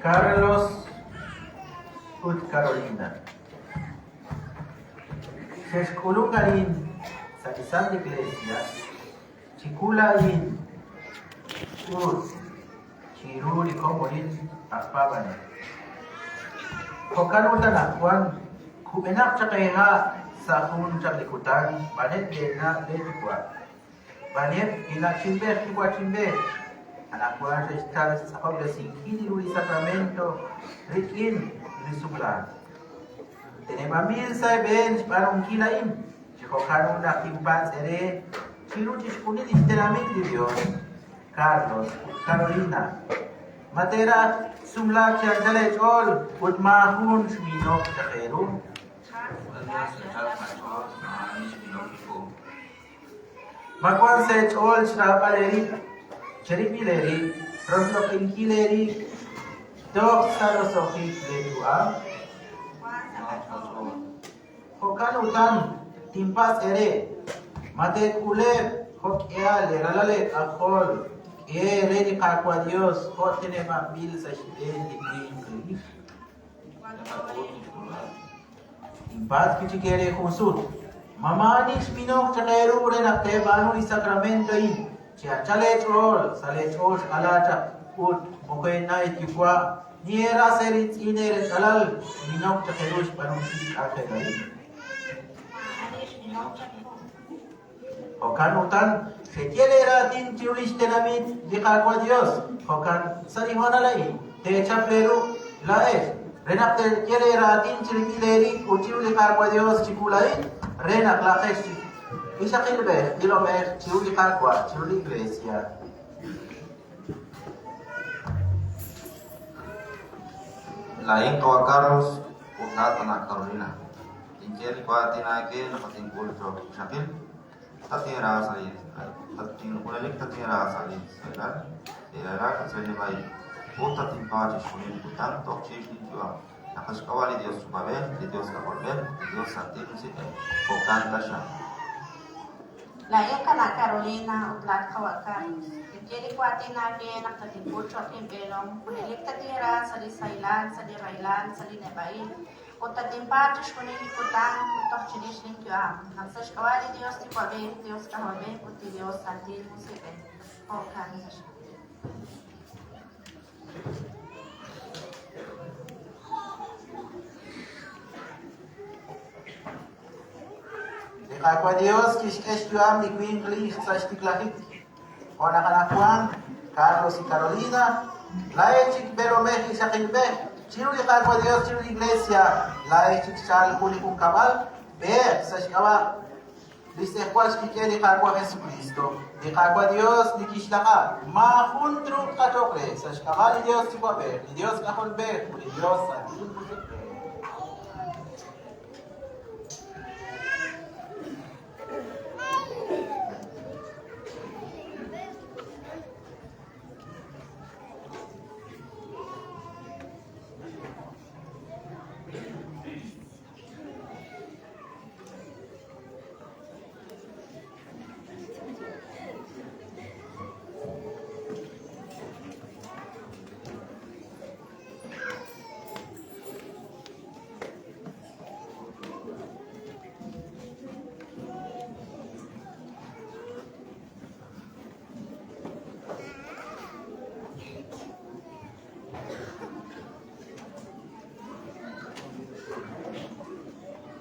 Carlos Ut Carolina. Sheshkulungarin sa isang iglesia, Chikulain Ut Chiruri Komorin Akpaban. Kokanutan akwan, kumenak tsakaiha sa akun tsaklikutan, banet dena letikwa. Banet inachimbe kikwa chimbe. Anak buah estar sakop de singkini uli sacramento rikin risublan. Tenema min sai ben parang kilain. Chicocaron una kimpas ere, chiruchis kunil isteramit de Dios, Carlos, Carolina. Matera, sumlak chandale chol, utmahun shminok takeru. Makwan se chol shrapaleri, cheripileri, roslokinkileri, dok sarosokik letua. Hokan utan timpas ere, mate kule hok ea leralale akol, redi kakwa Dios, hotene mabil sa shiden di timpas kichikere khusut. Mamanis minok chakeru ren akte banu ni sacramento in. Chia chale chol, sale chol alata ut mokoy na itikwa. Niera serit inere chalal minok chakeru banu si akte. Hokan utan sekielera din tiulis tenamit di kakwa Dios. Hokan sarihona lai te chapleru lae. Renak te kielera din chirikileri utiu di kakwa Dios chikulai. Renak lakes isa kilbe kilometer tiuli kakwa tiuli iglesia. Lain kawa Carlos utat anak Carolina. Injil kuatin ake nakatingkul to syakil. Tatira salin. Tating kulalik tatira salin. Selar. Selar kasih baik. Utat timpaji shulin utang tok chifin jua. Nakas kawali Dios supabe, Dios kakolbe, Dios santi musite. Bukan tasya. Lain ka na Carolina utlat kawa Carlos. Jadi kuatin nage nakatipot chokin belong. Kulilik tatira sa disailan, sa dirailan, sa dinebain. Kota timpatis kunin ikutang kutok chinis ning kyam. Naksas kawali Dios ti kwabe, Dios kaholbe, kuti Dios santi musite. Bukan tasya. Kakwa Dios kish tuam di Queen Klich sa stiklahit. O nakanakuan, Carlos y Carolina, lae chik beromeh sa kilbe. Sino di kakwa Dios, sino di iglesia, lae chik sal kuni kung kabal, be sa shikawa. Liste kwal skike di kakwa Jesucristo. Di kakwa Dios di kishlaka. Mahundro katokre sa shikawa ni Dios tikwa be. Ni Dios kaholbe, ni Dios sa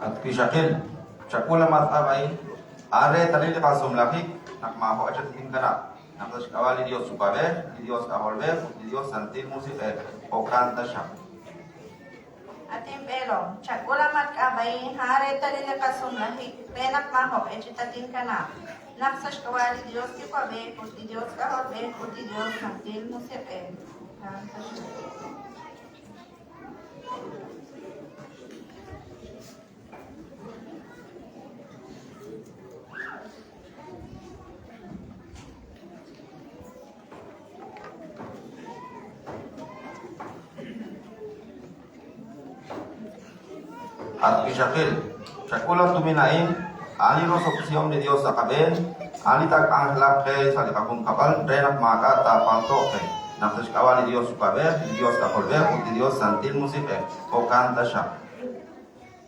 At Pishakil, Chakula Matabay, Are Talil Kasum Laki, Nakmaho Achatingana, Nakash Kawali Dios Supabe, Dios Kaholbe, Dios Santil Musipe, Okan Tasha. Ating belong, chakula matkabay, hare talila kasumlahi, renak mahok, echitatin ka na. Naksas kawali Dios ti kwabe, kuti Dios kaholbe, kuti Dios santil musipe. At Pishakil, Chakula Tuminain, Ali Rosopsium de Dios Akaben, Ali Tag Anglak sa Likakung Kapal, Renak Maka Tapantoke, Nakash Kawali Dios Supabe, Dios Kakolbe, Dios Santil Musipe, Okan Tasha.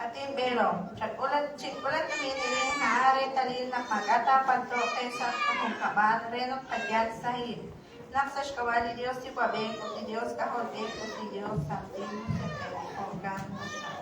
Ating belong, chikulat tuminin, hare talila magata pantoke sa pangungkaban, renok kadyat sahid. Naksas kawali Dios ti kwabe, kuti Dios kaholbe, kuti Dios santil musipe. Okan Tasha.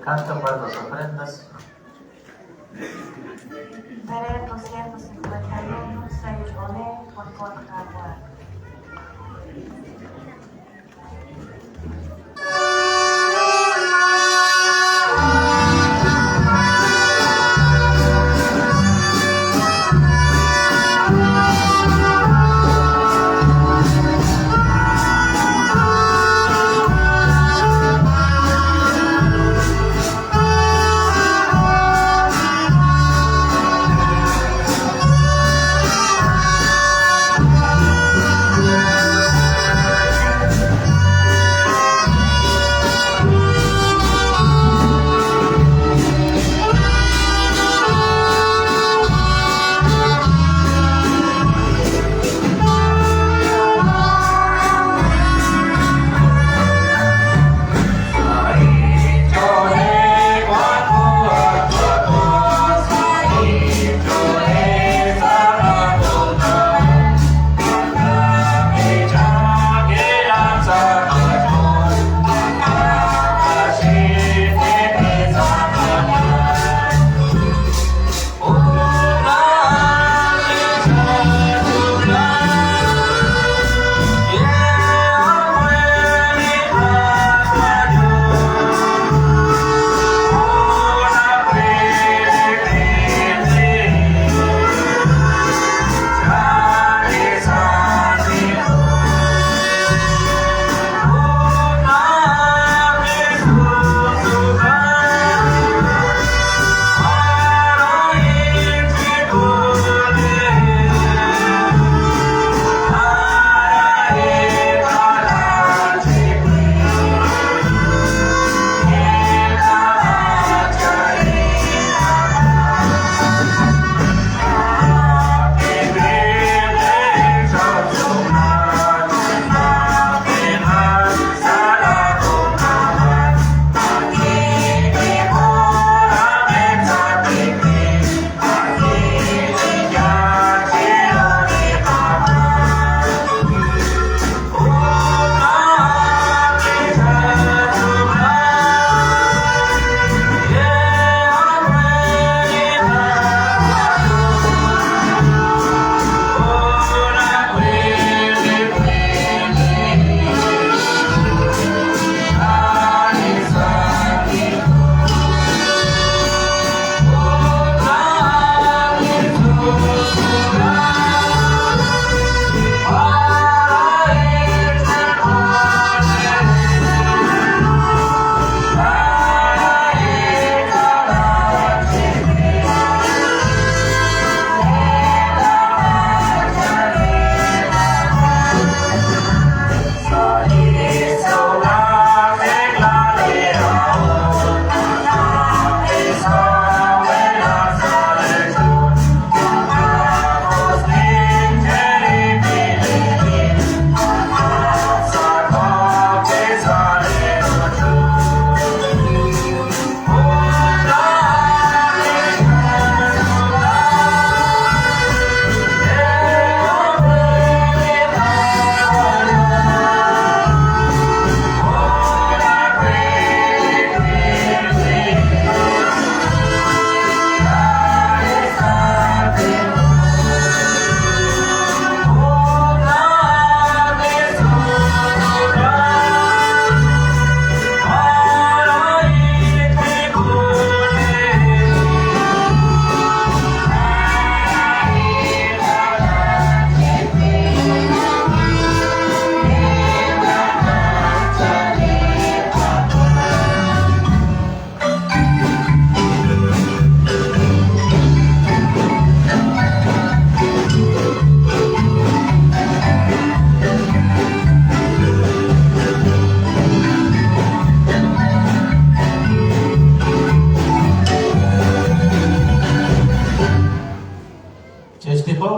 Canta para las ofrendas. Beret 251, 6 olé, 4 agua.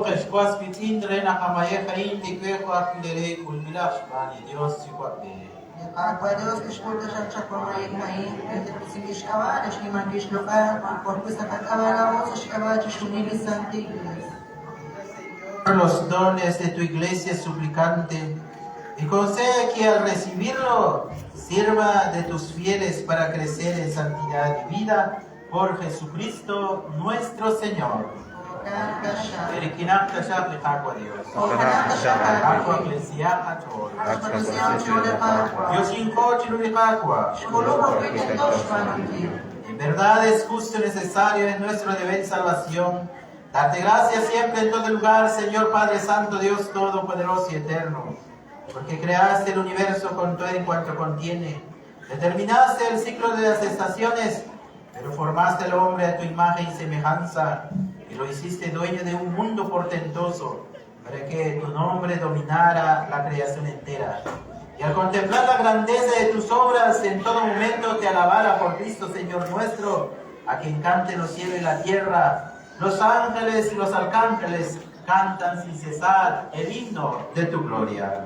Después pitindre na kamaya kain tikwe ko akilere kulmilash bani Dios sikwabe. Agua Dios que escuta ya chakwa mai que se escava, es que mandish local, por esta acaba la voz, escava de shunili santa iglesia. Los dones de tu iglesia suplicante y concede que al recibirlo sirva de tus fieles para crecer en santidad y vida, por Jesucristo nuestro Señor. Perikinam Tashab Lechakwa Dios. Akwa Klesia Achor. Yoshinko Chilurikakwa. En verdad es justo y necesario en nuestro deber y salvación darte gracias siempre en todo lugar, Señor Padre Santo, Dios Todopoderoso y Eterno, porque creaste el universo con todo en cuanto contiene, determinaste el ciclo de las estaciones, pero formaste al hombre a tu imagen y semejanza, y lo hiciste dueño de un mundo portentoso, para que tu nombre dominara la creación entera. Y al contemplar la grandeza de tus obras, en todo momento te alabara por Cristo, Señor nuestro, a quien cante los cielos y la tierra. Los ángeles y los arcángeles cantan sin cesar el himno de tu gloria.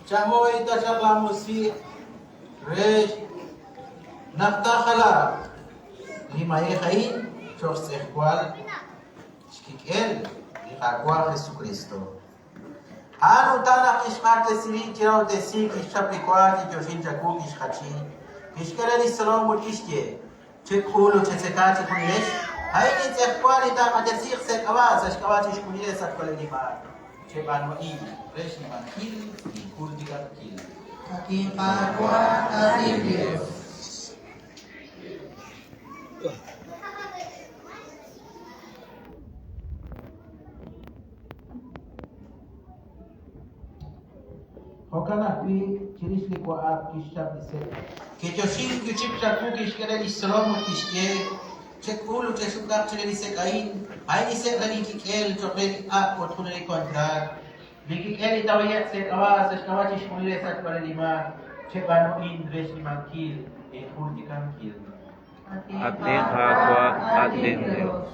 Chamoy tachaklamusi resh naftakhala limaye khain chosehkwal shkikel lihakwal Jesucristo. Anu tana kishmarte sirin chirao de si kishapikwal joshin jaku kishkachi kishkere lisromu kishke chekulu chesekati kunlesh haini tsehkwal ita madesik sekawaz ashkawati shkunile sakwal limar. Chebano i resh limankil Kil. Hakikatwa kasih Dios. Hokana kui chirishli kwa ap kishap ise. Kechoshin kuchip chaku kishkere lisromu kishke. Chekulu chesukak chile lise kain. Ay lise rani kikel chokeli ap kotuneli kontrak. Biki keli tawiyat se kawas kawachi shmule sat para lima chebano indres limankil e hurdikan kil. Atin hakwa atin Dios.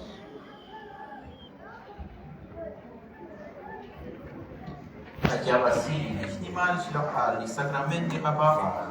Ajawasi ihtimal shilokal di sakramen di mababa.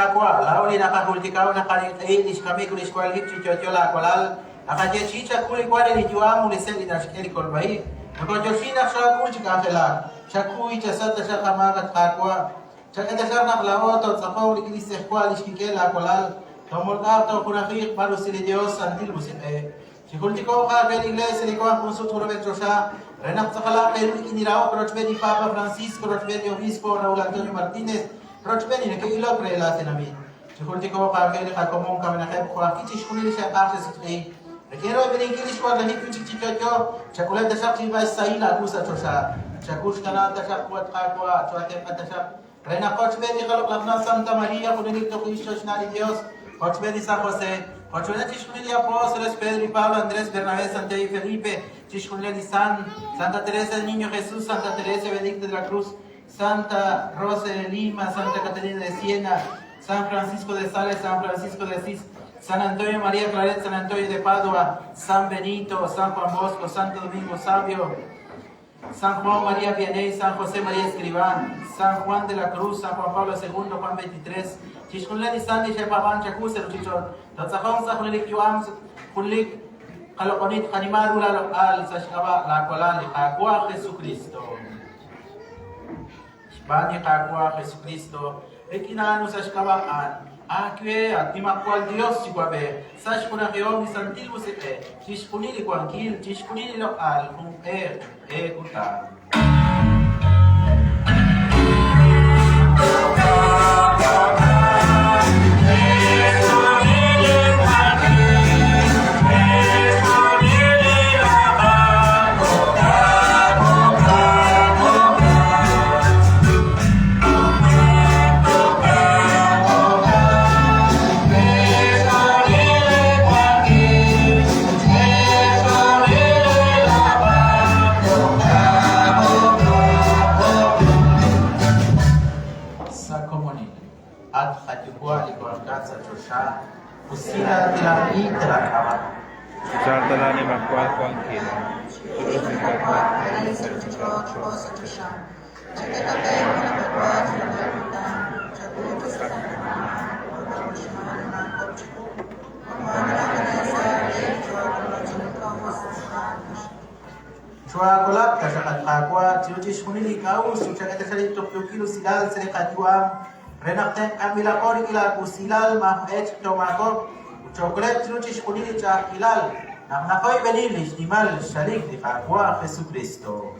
kakwa, lauli nakakultikaw nakalit kami kuliskwal hit chichotyola kolal, nakajechicha kulikwale ni juamu liseli na shkeli kolbai, nakojoshina shakul chikakela, shakui chasata shakamagat kakwa, chakata shaknaklao to tsakau likiliskwal ishkikela kolal, tomolka to kunakik marusili Dios santil musipe. Chikultikaw kakel iglesia likuan kunsut kurobetrosha, renak tsakala kayo ikinirao, prochbeni Papa Francisco, prochbeni Obispo Raúl Antonio Martínez, prochbeni na kayo prelate namin. Chikultikaw kakel kakomong kami na kayo kwa kichish kunili siya akses itri. Requiero beningkilis kwa lahit yung chichikyo, chakulat na siya kiba sa kusa trosha. Chakush ka na tasya kuat kakwa, chuatem at tasya. Renak prochbeni kaloklak na Santa Maria, kunilito ko Isos na ni Dios, prochbeni San Jose, prochbeni chishkunili Apóstoles Pedro y Pablo, Andrés, Bernabé, Santiago y Felipe, Chishkuneli Santa Teresa del Niño Jesús, Santa Teresa Benedicta de la Cruz, Santa Rosa de Lima, Santa Catarina de Siena, San Francisco de Sales, San Francisco de Asís, San Antonio María Claret, San Antonio de Padua, San Benito, San Juan Bosco, Santo Domingo Sabio, San Juan María Vianney, San José María Escribán, San Juan de la Cruz, San Juan Pablo II, Juan 23, Chishkuneli Sandi Shepaban Chakuse Ruchichon, Tatzahong sa Kulik Yuam Kulik Kalokonit Kanimadula Lokal sa Shaba La Kolali Kakwa Jesucristo. Shbani Kakwa Jesucristo. Ekinano sa Shkabaan. Akwe at timakwal Dios Shikwabe. Sa Shkunakiyom ni Santil Musite. Chishkunili Kwankil, Chishkunili Lokal kung kutan. Kusina tilangi terakama. Sartala ni makwal kuangkin. Terus dikata. Chua kolak kasakat kakwa, chiuchish kunili kau, suchak etasari tokyo silal serekatuam. Renakten amila kori kila kusilal mahech tomako chocolate chinuchish kunili cha kilal nakoy benilish nimal sharik di kakwa Jesucristo.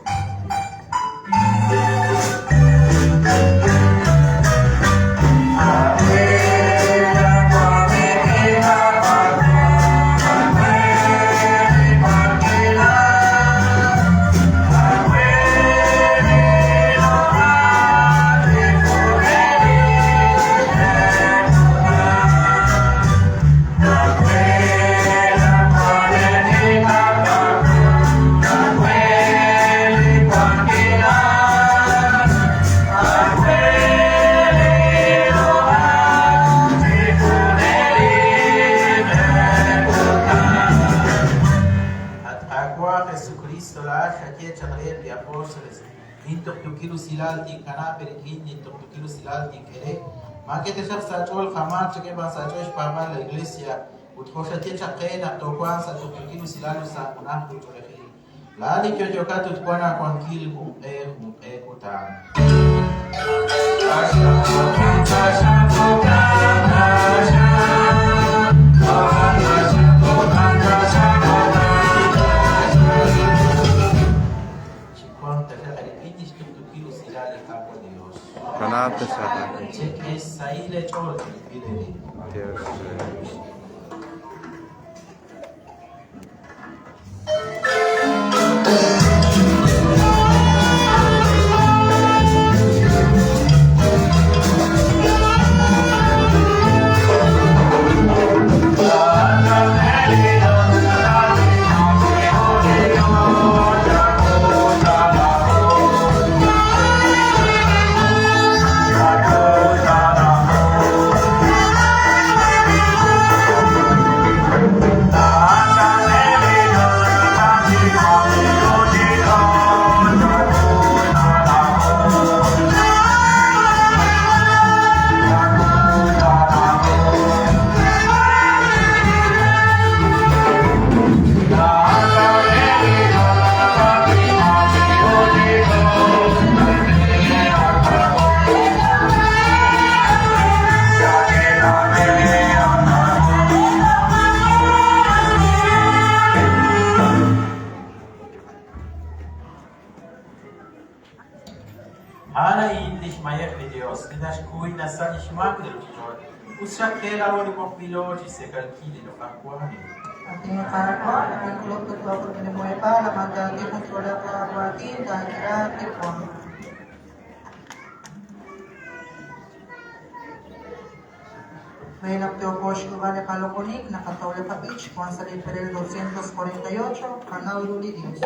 Silal di kana peregrin ni tokyo silal di kere maket shaf sachol khamar cheke ba sachosh pama la iglesia utkoshati chaqena tokwan sa tokyo silal sa kunah kutorehi la ni kyo joka tutkwana kwankil kutan Kanate sa check is saile chol pide Yes. chaque la hora por bilo y se calquile lo cacuani. Ating nakakon, ang kulot at loko pinamuhay pa, lamang dati kontrola ka awatin, dahil dati po. May Teopos Giovanni Caloconic, nakataule pa beach, Juan Salin Perel 248, Canal Lulidios.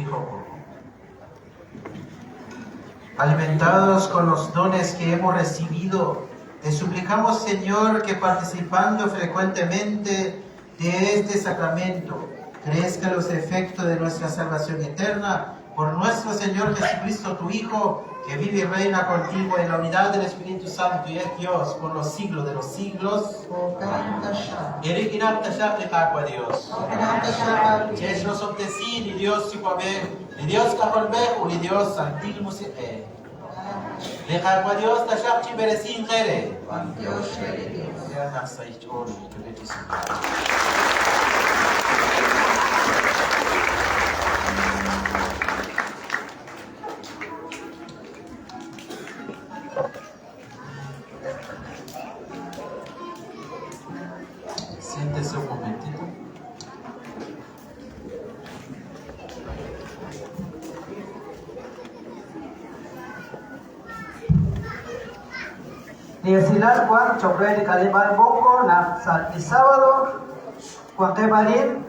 Tijoco. Alimentados con los dones que hemos recibido, te suplicamos, Señor, que participando frecuentemente de este sacramento, crezcan los efectos de nuestra salvación eterna por nuestro Señor Jesucristo, tu Hijo, que vive y reina contigo en la unidad del Espíritu Santo y es Dios por los siglos de los siglos. Eric Inaptashak Lekakwa Dios. Jesh no sobtesin, y Dios Chikwabe, y Dios Kaholbe, y Dios Santil Musike. Lekakwa Dios Tashak Chiberesin Kere. Ya Nasaich Ol, Kebetis. Siéntese un momentito. Ni esilar Juan Chopre de Calimán Bongo na y sábado Juan Kebarín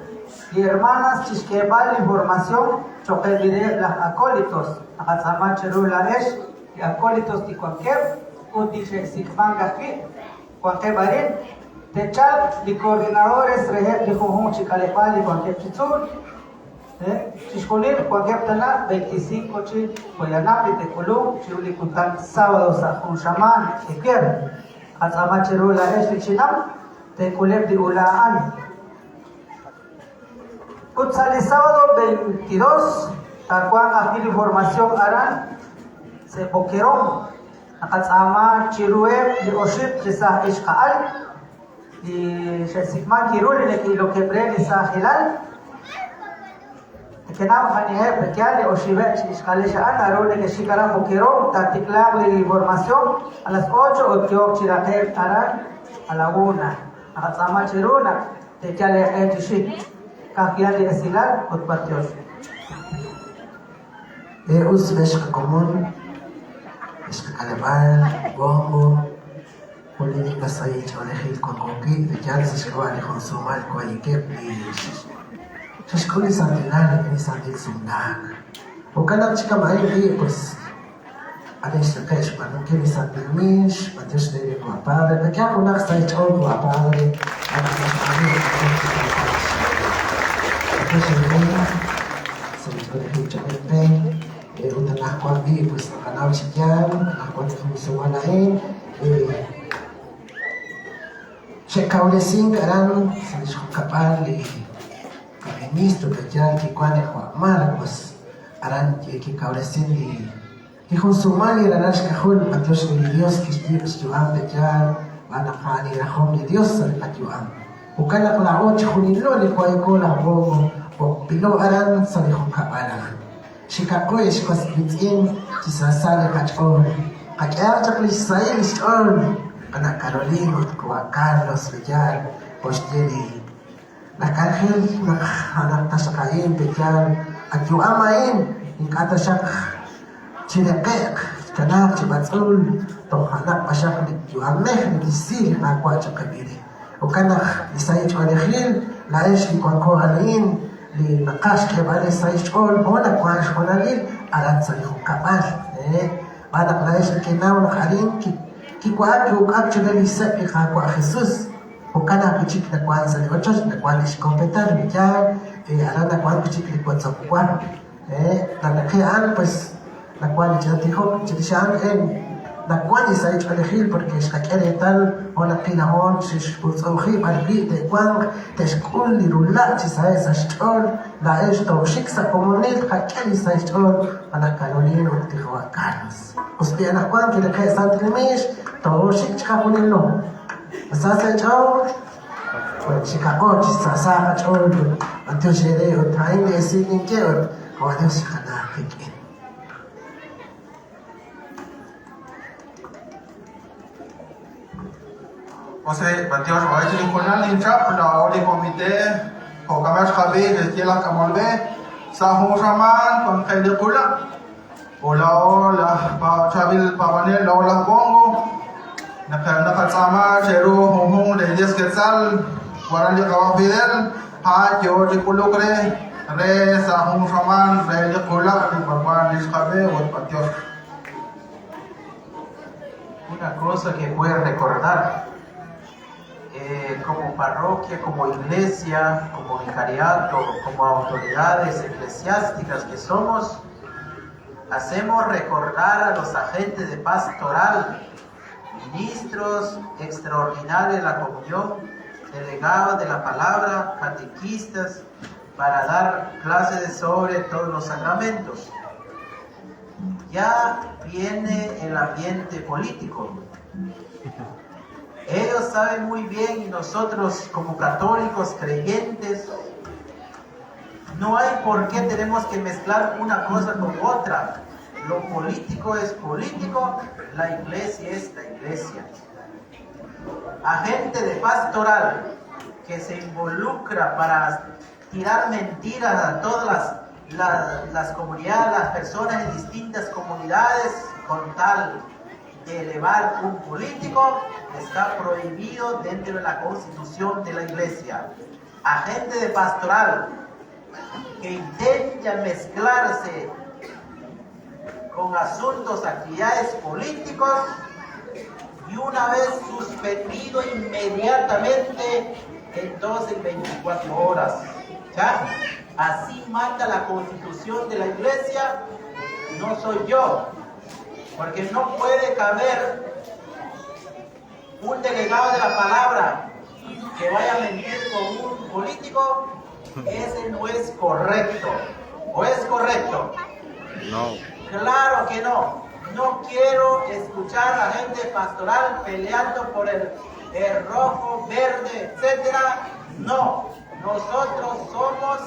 y hermanas Chisquebal información Chopre de las acólitos Akazama Cherula Esh y acólitos de Juan Keb Utiche Sigman Gaki Juan Kebarín Techal de coordinadores Rejet de Jujun Chicalepal y Juan Keb Chitzul Chiscolín Juan Keb Tana 25 Chi Poyanapli de Colum Chiruli Kutan sábado Sajun Shaman Eker Akazama Cherula Esh Chinam de Kuleb de Ulaan Kutsali sábado 22 Takuan Akil información Aran Se Boquerón Akazama Chirue de Oship Chisah Ishkaal di Shesikman Kiruli de Kilo Kebre de Sahilal Kenam Hanihe Pekial de Oshibet Ishkale Shaan Arole de Shikara Boquerón Tatiklag de información a las 8 Otiok Chirakel Aran a la 1 Akazama Chiruna Tekiale Etishik Kafial de Esilal Otpatios Usbeshka común, Beshka Calabar, Bongo, Política Saich, Olejil, Concoqui, de Charles Escobar, Consumar, Coaikep, y Shashkuli Santinal, y Santil Sundan. Bukanap Chikamay, pues, Adesh the Kesh, but no Kimi Santil Mish, but just the Padre, the Kapunak Saich, all to a Padre, and untuk nak kuat di pus kanal sekian, nak kuat kamu semua lain. Saya kau lesing kerana saya suka kapal di ministro kerja di kuat kuat mal pus aran ki kau lesing di konsumali ranas kahul patus di Dios Kristus Tuhan kerja anak kali rahom di Dios serta Tuhan. Bukan nak laut kunilo di kuat kulah bomo pilo aran sa lihong kapalan. Shikakoy shikos bitin chisasale kachon. Kachar chakli Israel ishon. Kana Carolino kwa Carlos Villar Posteli. Nakarhil nak tasakayin Villar at yu amain ingkata siyak chinekek kanak chibatul tohanak pasyak yu ameh nisil nakwa chakabili. Ukanak isay chwalehil laesh di kwa kohalain لنقاش كيبالي سايشول بولا كواش هوناليل على تصريخو كابال بعد قلايش الكيناو نخالين كي كواك يوكاك تشغل يسابي خاكوا خصوص وكانا كتشيك نكوان سالي وچوش نكوان ليش كومبيتار بيجار على نكوان كتشيك لكوان سابقوان نكي عن بس نكوان لجاتيخو تشيشان نكوان يسايش عليخيل porque شكاكيري تال هونا قينا هون شش بوصوخي باربي تيكوان تشكول لرولا تسايس اشتول لايش توشيكسا كومونيل خاكيري يسايشتول انا كارولين وتيخوا كارلوس وسبي انا كوان كده كاي سانت الميش توشيك تشكاكوني لهم اساسا تشاو وشيكاكو تساسا تشول انتو شيري وتاين يسينين كيوت هو ديوس خنا كيكين Entonces, Dios va a decir con la lincha, la hora de comité, o camas cabe, el cielo camolbe, sahu shaman, con que de pula, o la chabil pavanel, la bongo, na kalsama, cheru, hong, de 10 quetzal, guaran de cabafidel, ha yo de culocre re sa hum shaman re de culak de papá discabe o patios. Una cosa que puedo recordar, como parroquia, como iglesia, como vicariato, como autoridades eclesiásticas que somos, hacemos recordar a los agentes de pastoral, ministros extraordinarios de la comunión, delegados de la palabra, catequistas, para dar clases sobre todos los sacramentos. Ya viene el ambiente político. Ellos saben muy bien, y nosotros como católicos creyentes, no hay por qué tenemos que mezclar una cosa con otra. Lo político es político, la iglesia es la iglesia. Agente de pastoral que se involucra para tirar mentiras a todas las comunidades, las personas en distintas comunidades, con tal de elevar un político, está prohibido dentro de la constitución de la iglesia. Agente de pastoral que intenta mezclarse con asuntos, actividades políticos, y una vez suspendido inmediatamente, entonces 24 horas. ¿Ya? Así manda la constitución de la iglesia, no soy yo, porque no puede caber un delegado de la palabra que vaya a mentir con un político. Ese no es correcto. ¿O es correcto? No. Claro que no. No quiero escuchar a la gente pastoral peleando por el rojo, verde, etcétera. No. Nosotros somos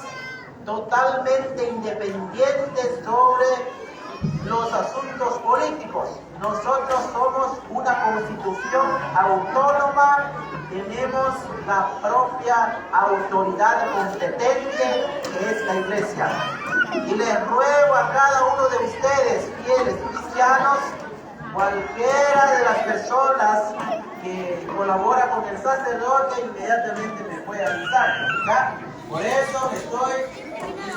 totalmente independientes sobre los asuntos políticos. Nosotros somos una constitución autónoma, tenemos la propia autoridad competente que es la iglesia. Y les ruego a cada uno de ustedes, fieles cristianos, cualquiera de las personas que colabora con el sacerdote, inmediatamente me puede avisar, ¿ya? Por eso estoy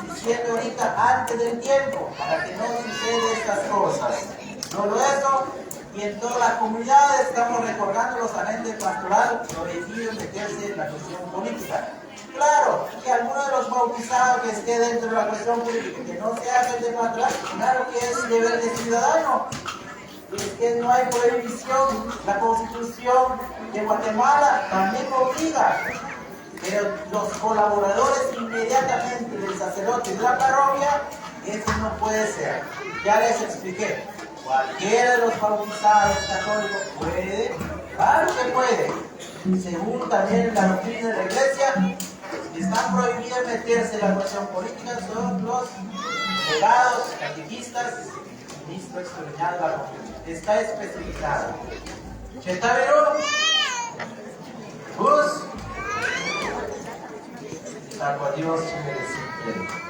diciendo ahorita antes del tiempo, para que no suceda estas cosas. Solo eso, y en todas las comunidades estamos recordando a los agentes pastorales prohibidos meterse en la cuestión política. Claro, que alguno de los bautizados que esté dentro de la cuestión política, que no sea agente pastoral, claro que es deber de ciudadano. Y es que no hay prohibición, la Constitución de Guatemala también obliga. Pero los colaboradores inmediatamente del sacerdote de la parroquia, eso no puede ser. Ya les expliqué. Cualquiera de los bautizados católicos puede, claro que puede. Según también la doctrina de la iglesia, están prohibidos meterse en la cuestión política son los delegados, catequistas, ministros extraordinarios de la comunidad. Está especificado. Chetaveru, Gus, salvo a Dios y merecido.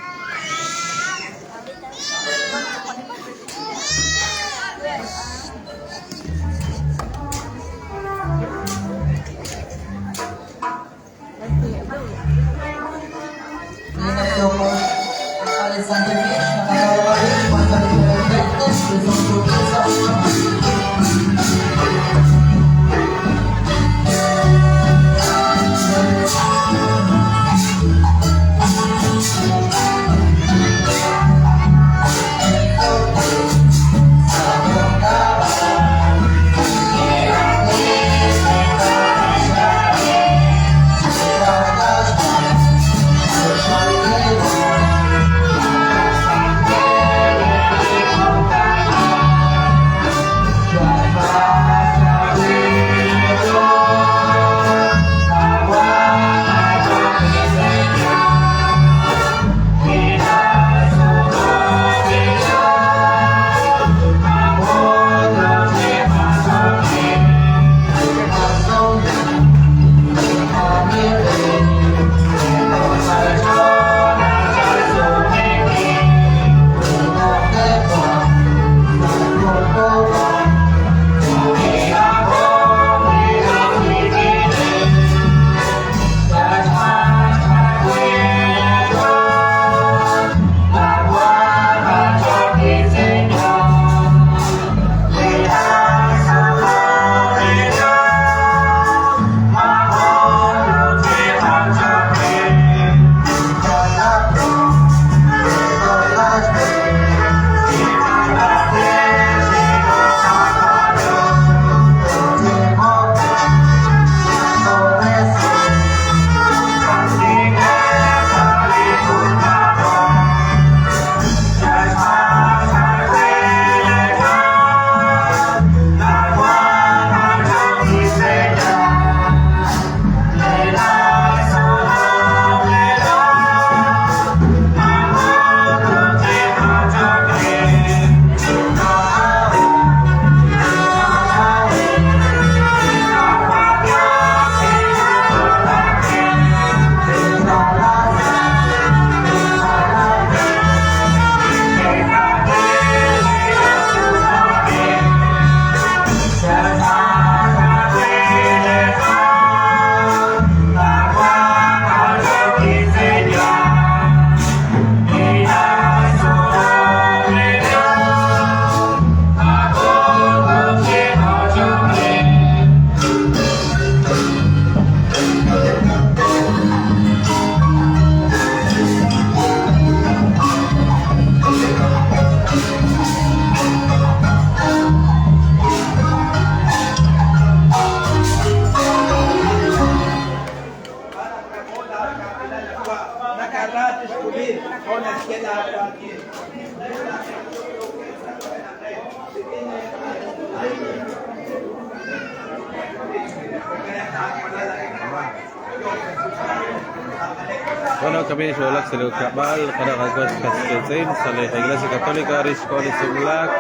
Bueno, kami sulak sa Liog Kabal, kada kagwas kastilsin, sa Iglesia Católica, Risco de Sublac,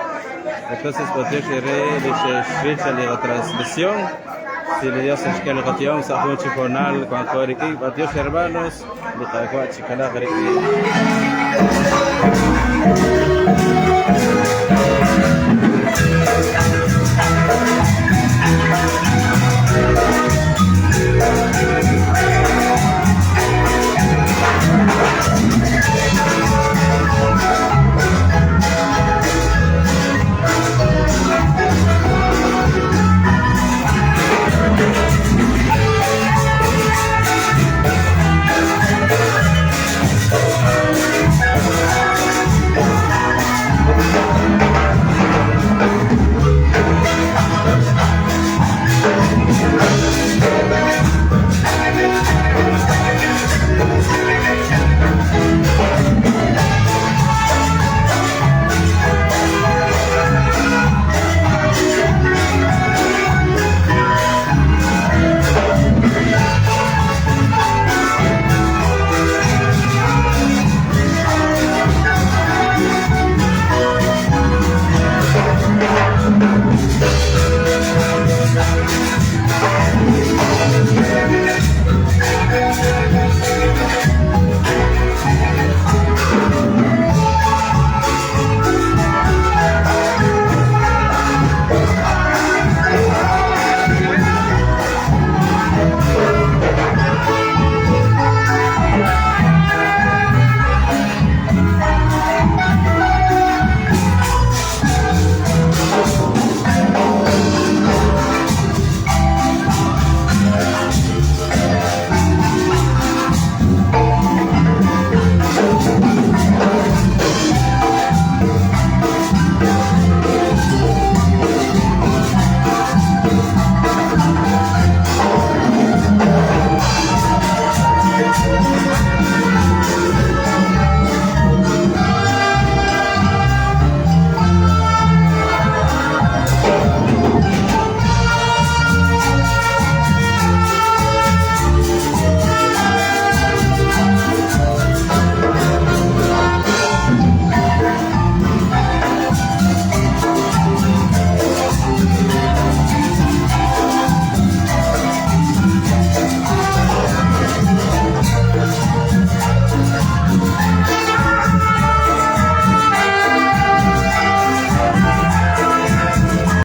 entonces Dios quiere sa la transmisión, si Dios es que lo catión, sa punchi jornal, con Coriki, Dios hermanos, de Cagua, Chicana, Coriki.